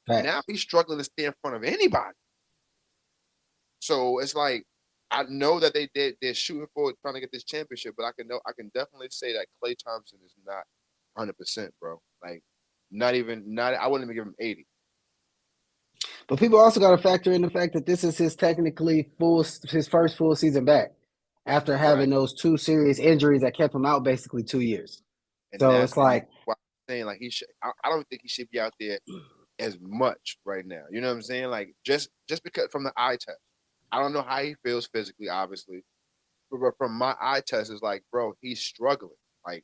Now he's struggling to stay in front of anybody. So it's like I know that they're shooting for trying to get this championship, but I can definitely say that Klay Thompson is not 100%, bro. Like not I wouldn't even give him 80. But people also got to factor in the fact that this is his first full season back after having those 2 serious injuries that kept him out basically 2 years. And so it's like I'm saying like he should. I don't think he should be out there as much right now. You know what I'm saying? Like just because from the eye test, I don't know how he feels physically, obviously, but from my eye test, is like, bro, he's struggling. Like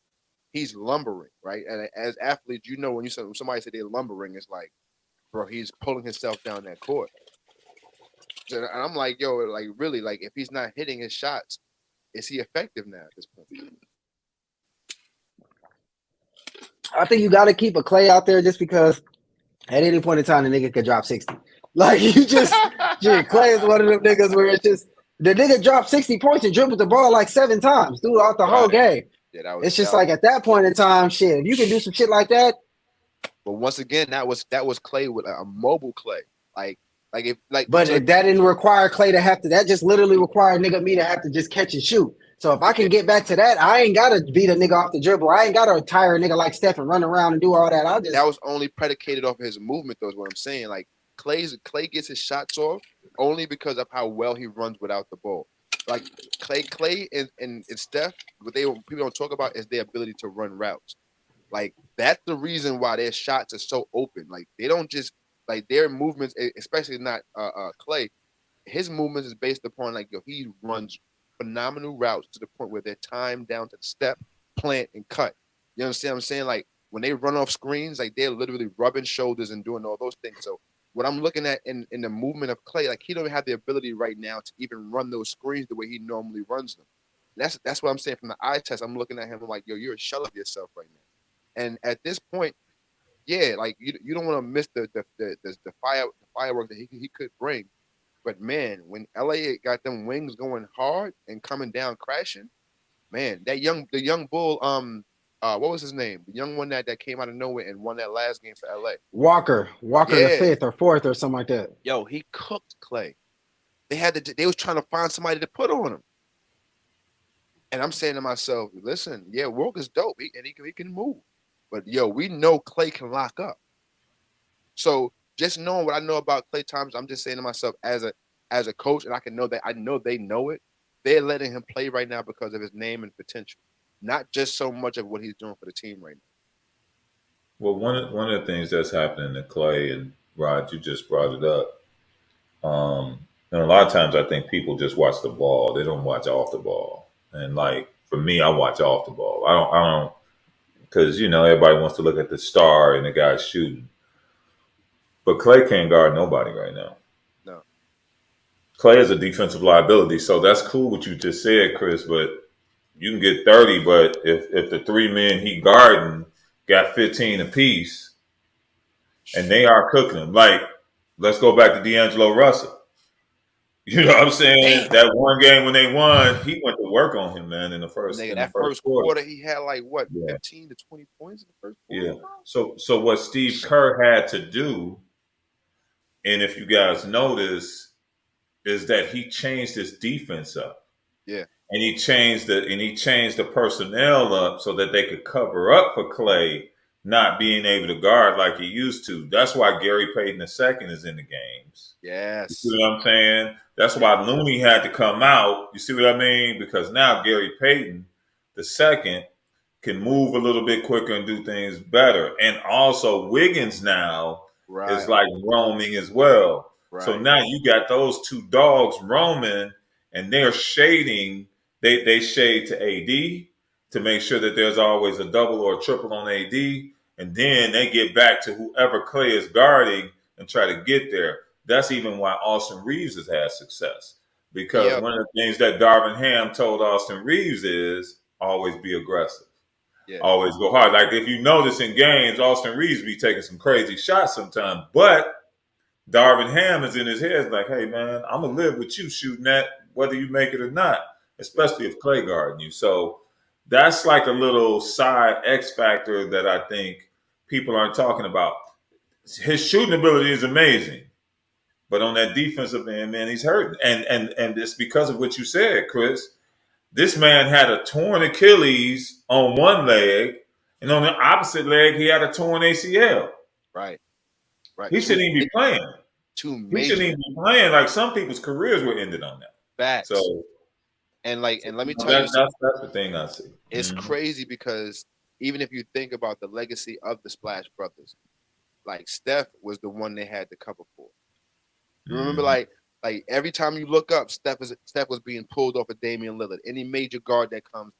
he's lumbering, right? And as athletes, you know, when somebody say they're lumbering, it's like, bro, he's pulling himself down that court. And I'm like, yo, like really, like if he's not hitting his shots, is he effective now at this point? I think you got to keep a Klay out there just because at any point in time the nigga could drop 60. Like you just, Klay is one of them niggas where it's just the nigga dropped 60 points and dribbled the ball like 7 times throughout the whole game. Yeah, it's just like at that point in time, shit. If you can do some shit like that. But once again, that was Klay with a mobile Klay. But that didn't require Klay to have to. That just literally required me to have to just catch and shoot. So if I can get back to that, I ain't gotta beat a nigga off the dribble. I ain't gotta tire a nigga like Steph and run around and do all that. That was only predicated off of his movement, though. Is what I'm saying. Like Klay gets his shots off only because of how well he runs without the ball. Like Klay and Steph, what people don't talk about is their ability to run routes. Like that's the reason why their shots are so open. Like they don't just like their movements, especially not Klay. His movements is based upon like he runs phenomenal routes to the point where they're timed down to the step, plant, and cut. You understand what I'm saying? Like when they run off screens, like they're literally rubbing shoulders and doing all those things. So what I'm looking at in the movement of Klay, like he don't have the ability right now to even run those screens the way he normally runs them. That's what I'm saying from the eye test. I'm looking at him I'm like, yo, you're a shell of yourself right now. And at this point, yeah, like you don't want to miss the fireworks that he could bring. But man, when LA got them wings going hard and coming down crashing, man, the young bull, what was his name? The young one that came out of nowhere and won that last game for LA. Walker the 5th or 4th or something like that. Yo, he cooked Klay. They was trying to find somebody to put on him. And I'm saying to myself, listen, yeah, Walker's dope. He can move. But yo, we know Klay can lock up. So just knowing what I know about Klay Thompson, I'm just saying to myself as a coach, and I know they know it. They're letting him play right now because of his name and potential, not just so much of what he's doing for the team right now. Well, one of the things that's happening to Klay, and Rod, you just brought it up. And a lot of times I think people just watch the ball; they don't watch off the ball. And like for me, I watch off the ball. I don't, because everybody wants to look at the star and the guy shooting. But Klay can't guard nobody right now. No. Klay is a defensive liability, so that's cool what you just said, Chris, but you can get 30, but if the 3 men he guarding got 15 apiece and they are cooking him, like, let's go back to D'Angelo Russell. You know what I'm saying? That one game when they won, he went to work on him, man, in the first quarter. He had like what, 15 to 20 points in the first quarter? Yeah. So what Steve Kerr had to do, and if you guys notice, is that he changed his defense up. Yeah. And he changed the personnel up so that they could cover up for Klay not being able to guard like he used to. That's why Gary Payton II is in the games. Yes. You see what I'm saying? That's why Looney had to come out. You see what I mean? Because now Gary Payton II can move a little bit quicker and do things better. And also Wiggins now is like roaming as well. Right. So now you got those 2 dogs roaming and they're shading. They shade to AD to make sure that there's always a double or a triple on AD. and then they get back to whoever Clay is guarding and try to get there. That's even why Austin Reeves has had success. Because Yep. one of the things that Darvin Ham told Austin Reeves is always be aggressive. Yeah. Always go hard. Like if you notice in games, Austin Reeves be taking some crazy shots sometimes, but Darvin Ham is in his head like, hey man, I'm gonna live with you shooting that, whether you make it or not, especially if Clay guarding you. So that's like a little side X factor that I think people aren't talking about. His shooting ability is amazing, but on that defensive end, man, he's hurting. And it's because of what you said, Chris. This man had a torn Achilles on one leg, and on the opposite leg, he had a torn ACL. Right. He shouldn't even be playing. Two He major shouldn't even be playing. Like some people's careers were ended on that. facts. So, and let me tell you, that's the thing I see. it's crazy because even if you think about the legacy of the Splash Brothers, like Steph was the one they had to cover for. You remember, like every time you look up, Steph was being pulled off of Damian Lillard. Any major guard that comes,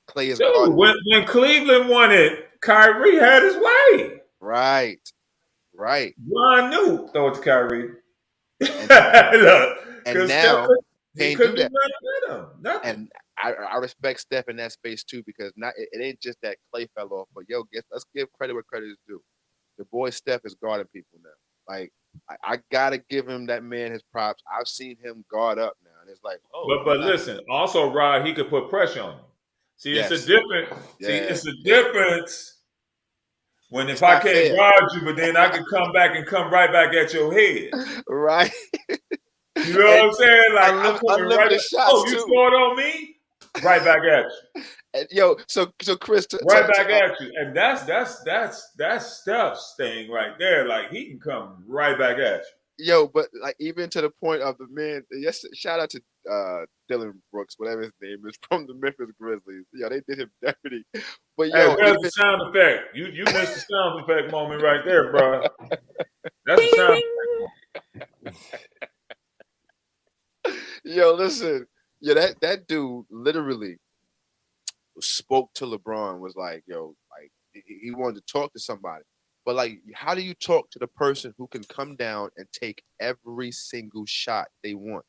Clay is guarding. When Cleveland won it, Kyrie had his way. Right. Ron knew throw it to Kyrie. And now he can't couldn't do do that. nothing with him. Nothing. And I respect Steph in that space too, because it ain't just that Clay fell off, but let's give credit where credit is due. The boy Steph is guarding people now. Like I gotta give him that man his props. I've seen him guard up now, and it's like, oh. But listen, also Rod, he could put pressure on him. See, Yes. it's a difference. Yeah. See, it's a difference when It's if I not can't fair. guard you, but then I can come back and come right back at your head. Right. You know what I'm saying? Like I'm coming right Unlimited back. shots Oh, you too. scored on me? Right back at you. And, yo, so Chris, Right back at you. And that's Steph's thing right there. Like he can come right back at you. Yo, but like even to the point of the man. Yes, shout out to Dylan Brooks, whatever his name is, from the Memphis Grizzlies. Yo, they did him dirty. But yo, hey, where's the sound effect? You missed the sound effect moment right there, bro. That's the sound effect. Yo, listen. Yo, that dude literally spoke to LeBron, was like, yo, like he wanted to talk to somebody. But like, how do you talk to the person who can come down and take every single shot they want?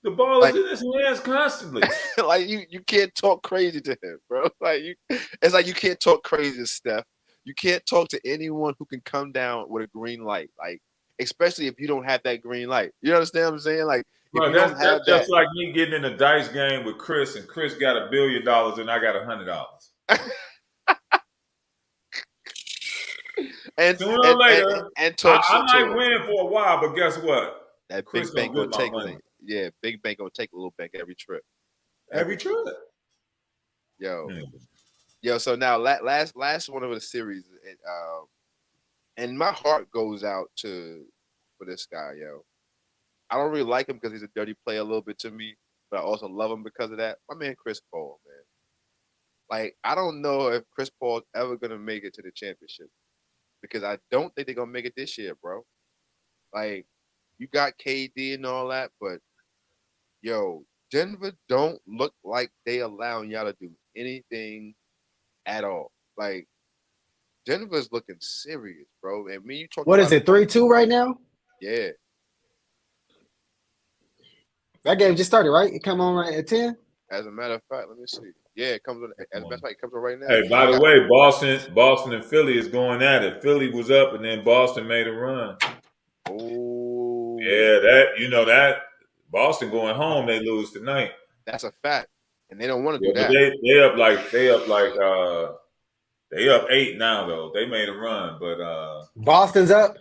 The ball is in his hands constantly. Like you can't talk crazy to him, bro. It's like you can't talk crazy to Steph. You can't talk to anyone who can come down with a green light, like especially if you don't have that green light. You understand what I'm saying? Like, bro, that's just like me getting in a dice game with Chris, and Chris got $1 billion and I got $100. And sooner or later, and talk I shit might win for a while, but guess what? That Chris big bank gonna gonna take money. Yeah, big bank gonna take a little bank every trip. Every trip. Yo. So now last one of the series, and my heart goes out for this guy, yo. I don't really like him because he's a dirty player a little bit to me, but I also love him because of that. My man Chris Paul, man. Like, I don't know if Chris Paul's ever gonna make it to the championship, because I don't think they're gonna make it this year, bro. Like, you got KD and all that, but yo, Denver don't look like they allowing y'all to do anything at all. Like, Denver's looking serious, bro. And me, you talk. What is it, 3-2 right now? Yeah. That game just started, right? It come on right at 10? As a matter of fact, let me see. Yeah, it comes on. As a matter of fact, it comes on right now. Hey, by the way, Boston and Philly is going at it. Philly was up, and then Boston made a run. Oh. Yeah, that Boston going home, they lose tonight. That's a fact, and they don't want to do that. They up 8 now though. They made a run, but Boston's up.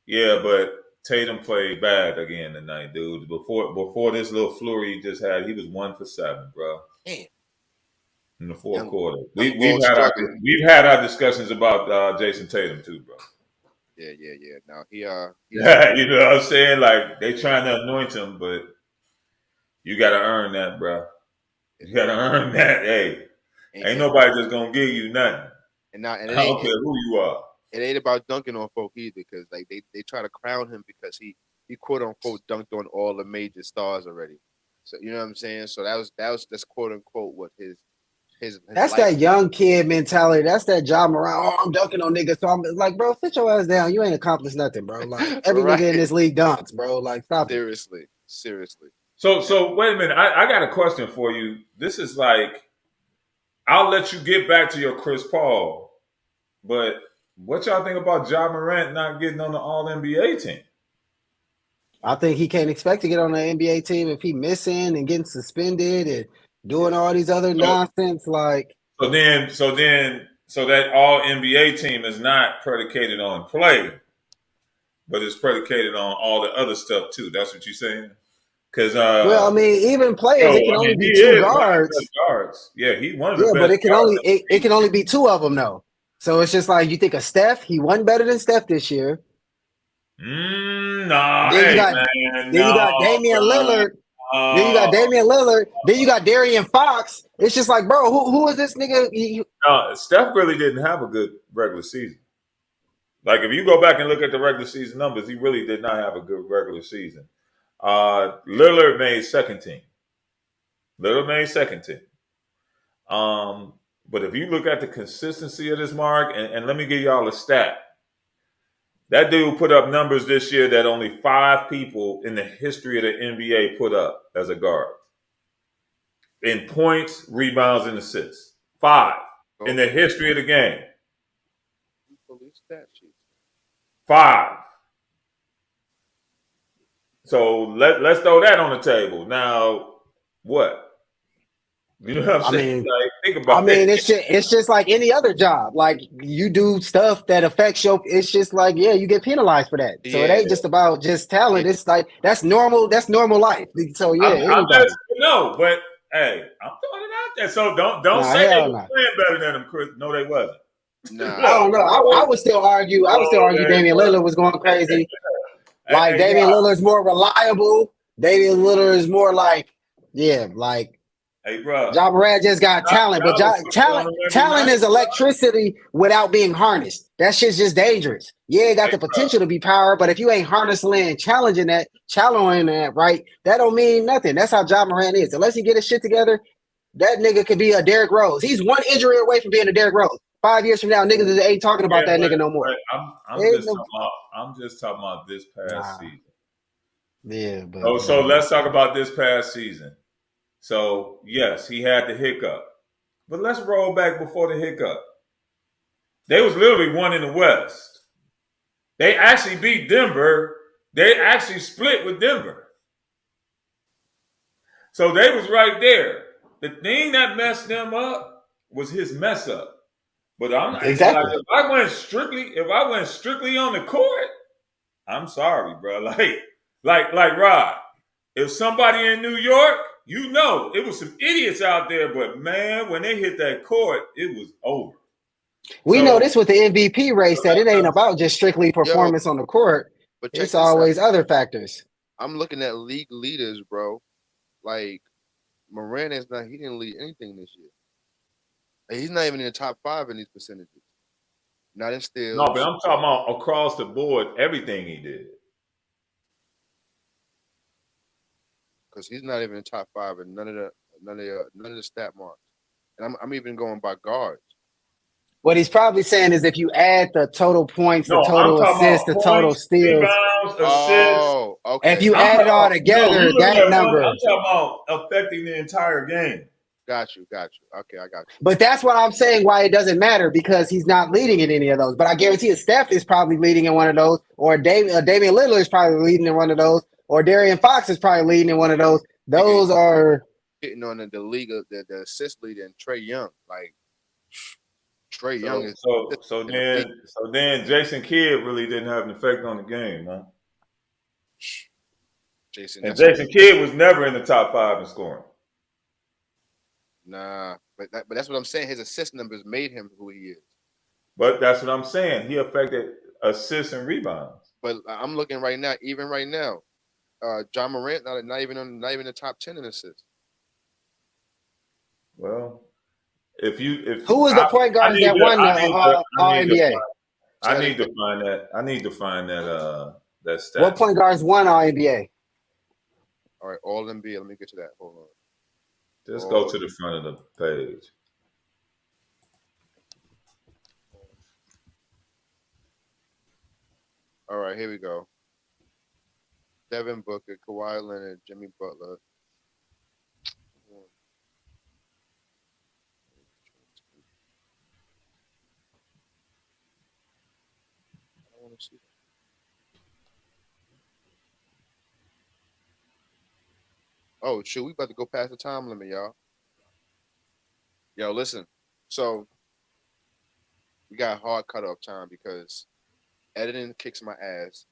Yeah, but Tatum played bad again tonight, dude. Before this little flurry he just had, he was 1 for 7, bro. Damn. In the fourth quarter, we've had our discussions about Jason Tatum too, bro. Yeah. Now he you know what I'm saying? Like, they trying to anoint him, but you got to earn that, bro. You got to earn that. Hey, ain't nobody just gonna give you nothing. And I don't care who you are. It ain't about dunking on folk either, because like they try to crown him because he quote unquote dunked on all the major stars already. So you know what I'm saying? So that's quote unquote what his That's life. that young kid mentality. That's that job around. Oh, I'm dunking on niggas. So I'm like, bro, sit your ass down. You ain't accomplished nothing, bro. Like every Right. nigga in this league dunks, bro. Like stop it. Seriously. So wait a minute. I got a question for you. This is like, I'll let you get back to your Chris Paul, but what y'all think about Ja Morant not getting on the All NBA team? I think he can't expect to get on the NBA team if he missing and getting suspended and doing all these other nonsense. Like So that All NBA team is not predicated on play, but it's predicated on all the other stuff too. That's what you're saying? Because well, I mean, even players, it can only he be two is one of the guards. best guards. Yeah, he's one of the Yeah, but best it can guards. only it can only be two of them though. So it's just like you think of Steph, he wasn't better than Steph this year. Nah, Then you hey got man, then you no, got Damian bro. Lillard. Then you got Damian Lillard. Then you got Darian Fox. It's just like, bro, who is this nigga? No, Steph really didn't have a good regular season. Like if you go back and look at the regular season numbers, he really did not have a good regular season. Lillard made second team. But if you look at the consistency of this mark, and let me give y'all a stat. That dude put up numbers this year that only 5 people in the history of the NBA put up as a guard. In points, rebounds, and assists. 5 in the history of the game. 5. So let's throw that on the table. Now, what? You know what I'm saying? Like, think about it. It's just like any other job. Like you do stuff that affects your. It's just like you get penalized for that. So it ain't just about just talent. It's like that's normal. That's normal life. So I'm just but hey, I'm throwing it out there. So don't say they were playing better than them, Chris. No, they wasn't. Nah. I don't know. I would still argue. Damian Lillard was going crazy. Like Damian Lillard's more reliable. Damian Lillard is more like hey, bro. Ja Morant just got talent, but talent is electricity without being harnessed. That shit's just dangerous. Yeah, it got the potential to be power, but if you ain't harnessing and challenging that, right, that don't mean nothing. That's how Ja Morant is. Unless he get his shit together, that nigga could be a Derrick Rose. He's one injury away from being a Derrick Rose. 5 years from now, niggas ain't talking about that nigga no more. I'm just talking about this past season. Yeah, but so let's talk about this past season. So, yes, he had the hiccup. But let's roll back before the hiccup. They was literally one in the West. They actually beat Denver. They actually split with Denver. So they was right there. The thing that messed them up was his mess up. But I'm not exactly. Like, if I went strictly on the court, I'm sorry, bro. Like Rod, if somebody in New York, it was some idiots out there, but man, when they hit that court, it was over. We know this with the MVP race that it ain't about just strictly performance on the court. But it's always other factors. I'm looking at league leaders, bro. Like Morant he didn't lead anything this year. Like, he's not even in the top 5 in these percentages. Not in steals. No, but I'm talking about across the board, everything he did. Because he's not even in the top 5 in none of the stat marks. And I'm even going by guards. What he's probably saying is if you add the total points, the total assists, the total steals, rebounds, assists. Okay. If you add it all together, that number. I'm talking about affecting the entire game. Got you. Okay, I got you. But that's what I'm saying why it doesn't matter because he's not leading in any of those. But I guarantee you Steph is probably leading in one of those, or Damian Lillard is probably leading in one of those, or Darian Fox is probably leading in one of those. Those are hitting on the league of the assist leader and Trae Young. Like Trae Young is so then Jason Kidd really didn't have an effect on the game, huh? Jason Kidd was never in the top 5 in scoring. Nah, but that's what I'm saying. His assist numbers made him who he is. But that's what I'm saying. He affected assists and rebounds. But I'm looking right now. Even right now, Ja Morant not even the top 10 in assists. Well, if who was the point guard that won the All NBA? I need to find that. I need to find that stat. What point guards won All NBA? All right, All NBA. Let me get to that. Hold on. Just go to the front of the page. All right, here we go. Devin Booker, Kawhi Leonard, Jimmy Butler. I want to see that. Oh, shoot, we about to go past the time limit, y'all. Yo, listen. So we got hard cutoff time because editing kicks my ass,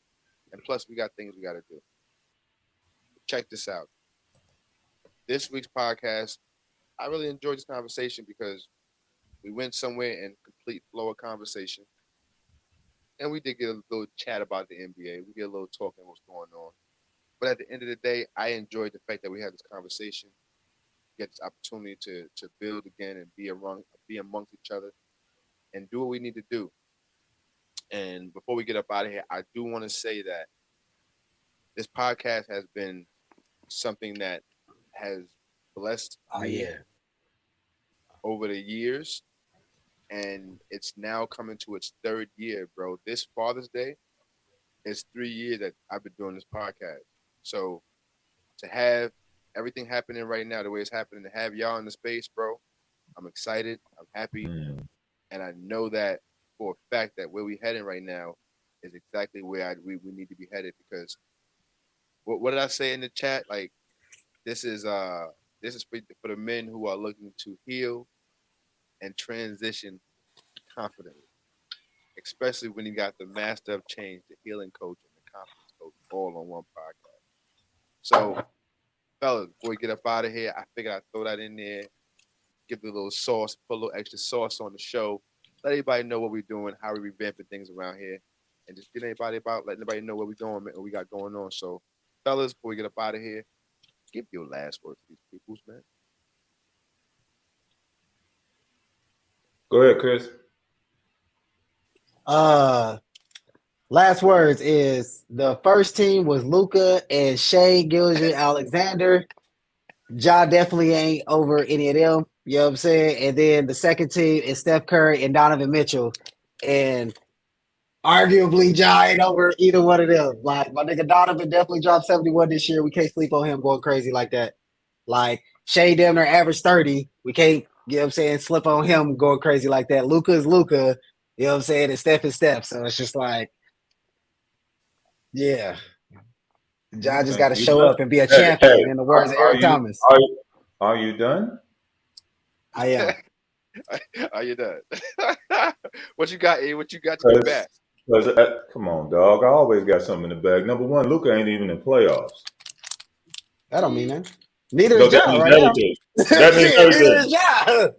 and plus we got things we got to do. Check this out. This week's podcast, I really enjoyed this conversation because we went somewhere in complete flow of conversation, and we did get a little chat about the NBA. We get a little talking what's going on. But at the end of the day, I enjoyed the fact that we had this conversation, get this opportunity to build again and be amongst each other and do what we need to do. And before we get up out of here, I do want to say that this podcast has been something that has blessed me over the years, and it's now coming to its third year, bro. This Father's Day is 3 years that I've been doing this podcast. So to have everything happening right now, the way it's happening, to have y'all in the space, bro, I'm excited. I'm happy. And I know that for a fact that where we heading right now is exactly where we need to be headed, because what did I say in the chat? Like, this is for the men who are looking to heal and transition confidently, especially when you got the master of change, the healing coach, and the confidence coach all on one podcast. So, fellas, before we get up out of here, I figured I'd throw that in there, give it a little sauce, put a little extra sauce on the show, let everybody know what we're doing, how we're revamping things around here, and just letting everybody know what we're doing, what we got going on. So, fellas, before we get up out of here, give your last word to these peoples, man. Go ahead, Chris. Last words is the first team was Luka and Shea Gilgeous-Alexander. Ja definitely ain't over any of them. You know what I'm saying? And then the second team is Steph Curry and Donovan Mitchell. And arguably Ja ain't over either one of them. Like, my nigga Donovan definitely dropped 71 this year. We can't sleep on him going crazy like that. Like, Shea damn near average 30. We can't, you know what I'm saying, slip on him going crazy like that. Luka is Luka. You know what I'm saying? And Steph is Steph. So it's just like, yeah. Ja just got to show up and be a champion, in the words of Eric Thomas. Are you done? I am. Are you done? What you got, E? What you got to get back? Come on, dog. I always got something in the bag. Number one, Luka ain't even in playoffs. That don't mean that. Neither is Ja right now. That means everything. Neither is Ja.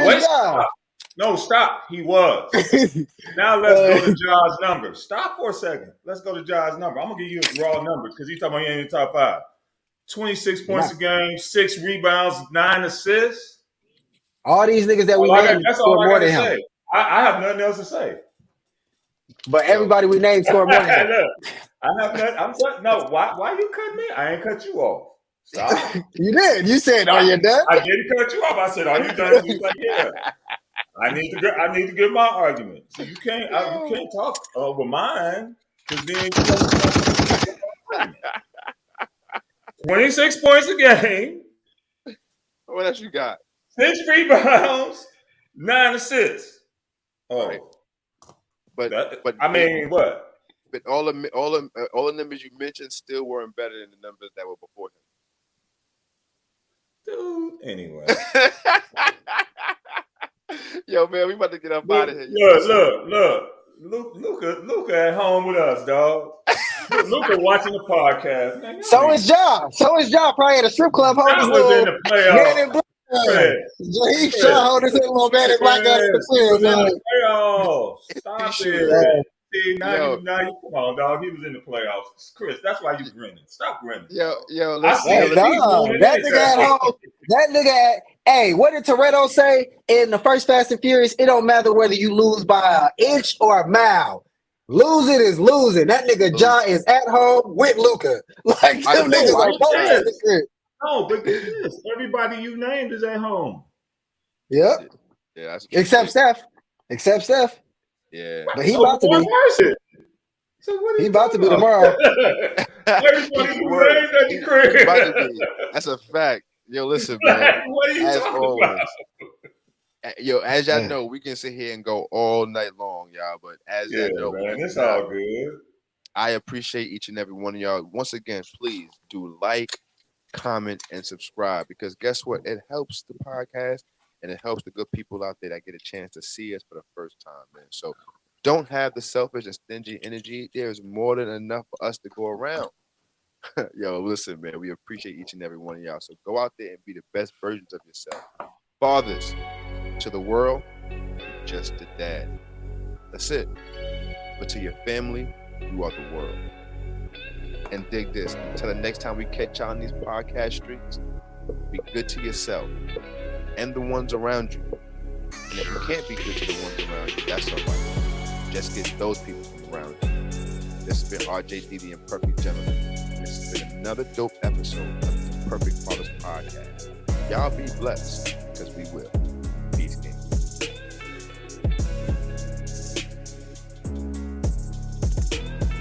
Wait. Stop. No, stop. He was. Now let's go to Ja's number. Stop for a second. Let's go to Ja's number. I'm going to give you his raw numbers because he's talking about he ain't in the top 5. 26 points a game, 6 rebounds, 9 assists. All these niggas that we named scored more than him. I have nothing else to say. But everybody we named scored more than him. Look, I have nothing. No, why you cut me? I ain't cut you off. Stop. You did. You said, "Are you done?" I didn't cut you off. I said, "Are you done?" He was like, "Yeah." I need to give my argument. So you can't talk over mine because then 26 points a game. What else you got? 6 rebounds, 9 assists. Oh, right. But I mean, what? But all the numbers you mentioned still weren't better than the numbers that were before him. Dude, anyway. Yo, man, we about to get up out of here. Look. Luka at home with us, dog. Luka watching the podcast. Man, so is Ja. Probably at a strip club holding his little in the playoffs. Man in Black. He's trying to hold his little Man in Black out in the playoffs. Stop it. See, now you come on, dog. He was in the playoffs. Chris, that's why you grinning. Stop grinning. Yo, that nigga at home. That nigga at, hey, what did Toretto say in the first Fast and Furious? It don't matter whether you lose by an inch or a mile. Losing is losing. That nigga Ja is at home with Luka. Like, them niggas are both. No, but get this. Everybody you named is at home. Yep. Yeah, Except Steph. Yeah. But he about to be. So what are He you about to talking be tomorrow. Everybody who Word. raised at the crib. He about to be. That's a fact. Yo, listen, man. What are you As talking always, about? yo, as y'all Man. know, we can sit here and go all night long, y'all. But as Yeah, y'all know, we man, do it's not. all good. I appreciate each and every one of y'all. Once again, please do like, comment, and subscribe because guess what? It helps the podcast and it helps the good people out there that get a chance to see us for the first time, man. So don't have the selfish and stingy energy. There's more than enough for us to go around. Yo, listen, man, we appreciate each and every one of y'all. So go out there and be the best versions of yourself. Fathers, to the world, you're just a dad. That's it. But to your family, you are the world. And dig this. Until the next time we catch y'all on these podcast streets, be good to yourself and the ones around you. And if you can't be good to the ones around you, that's all right. Just get those people from around you. This has been RJD, the Imperfect Gentleman. This has been another dope episode of the Imperfect Fathers Podcast. Y'all be blessed, because we will.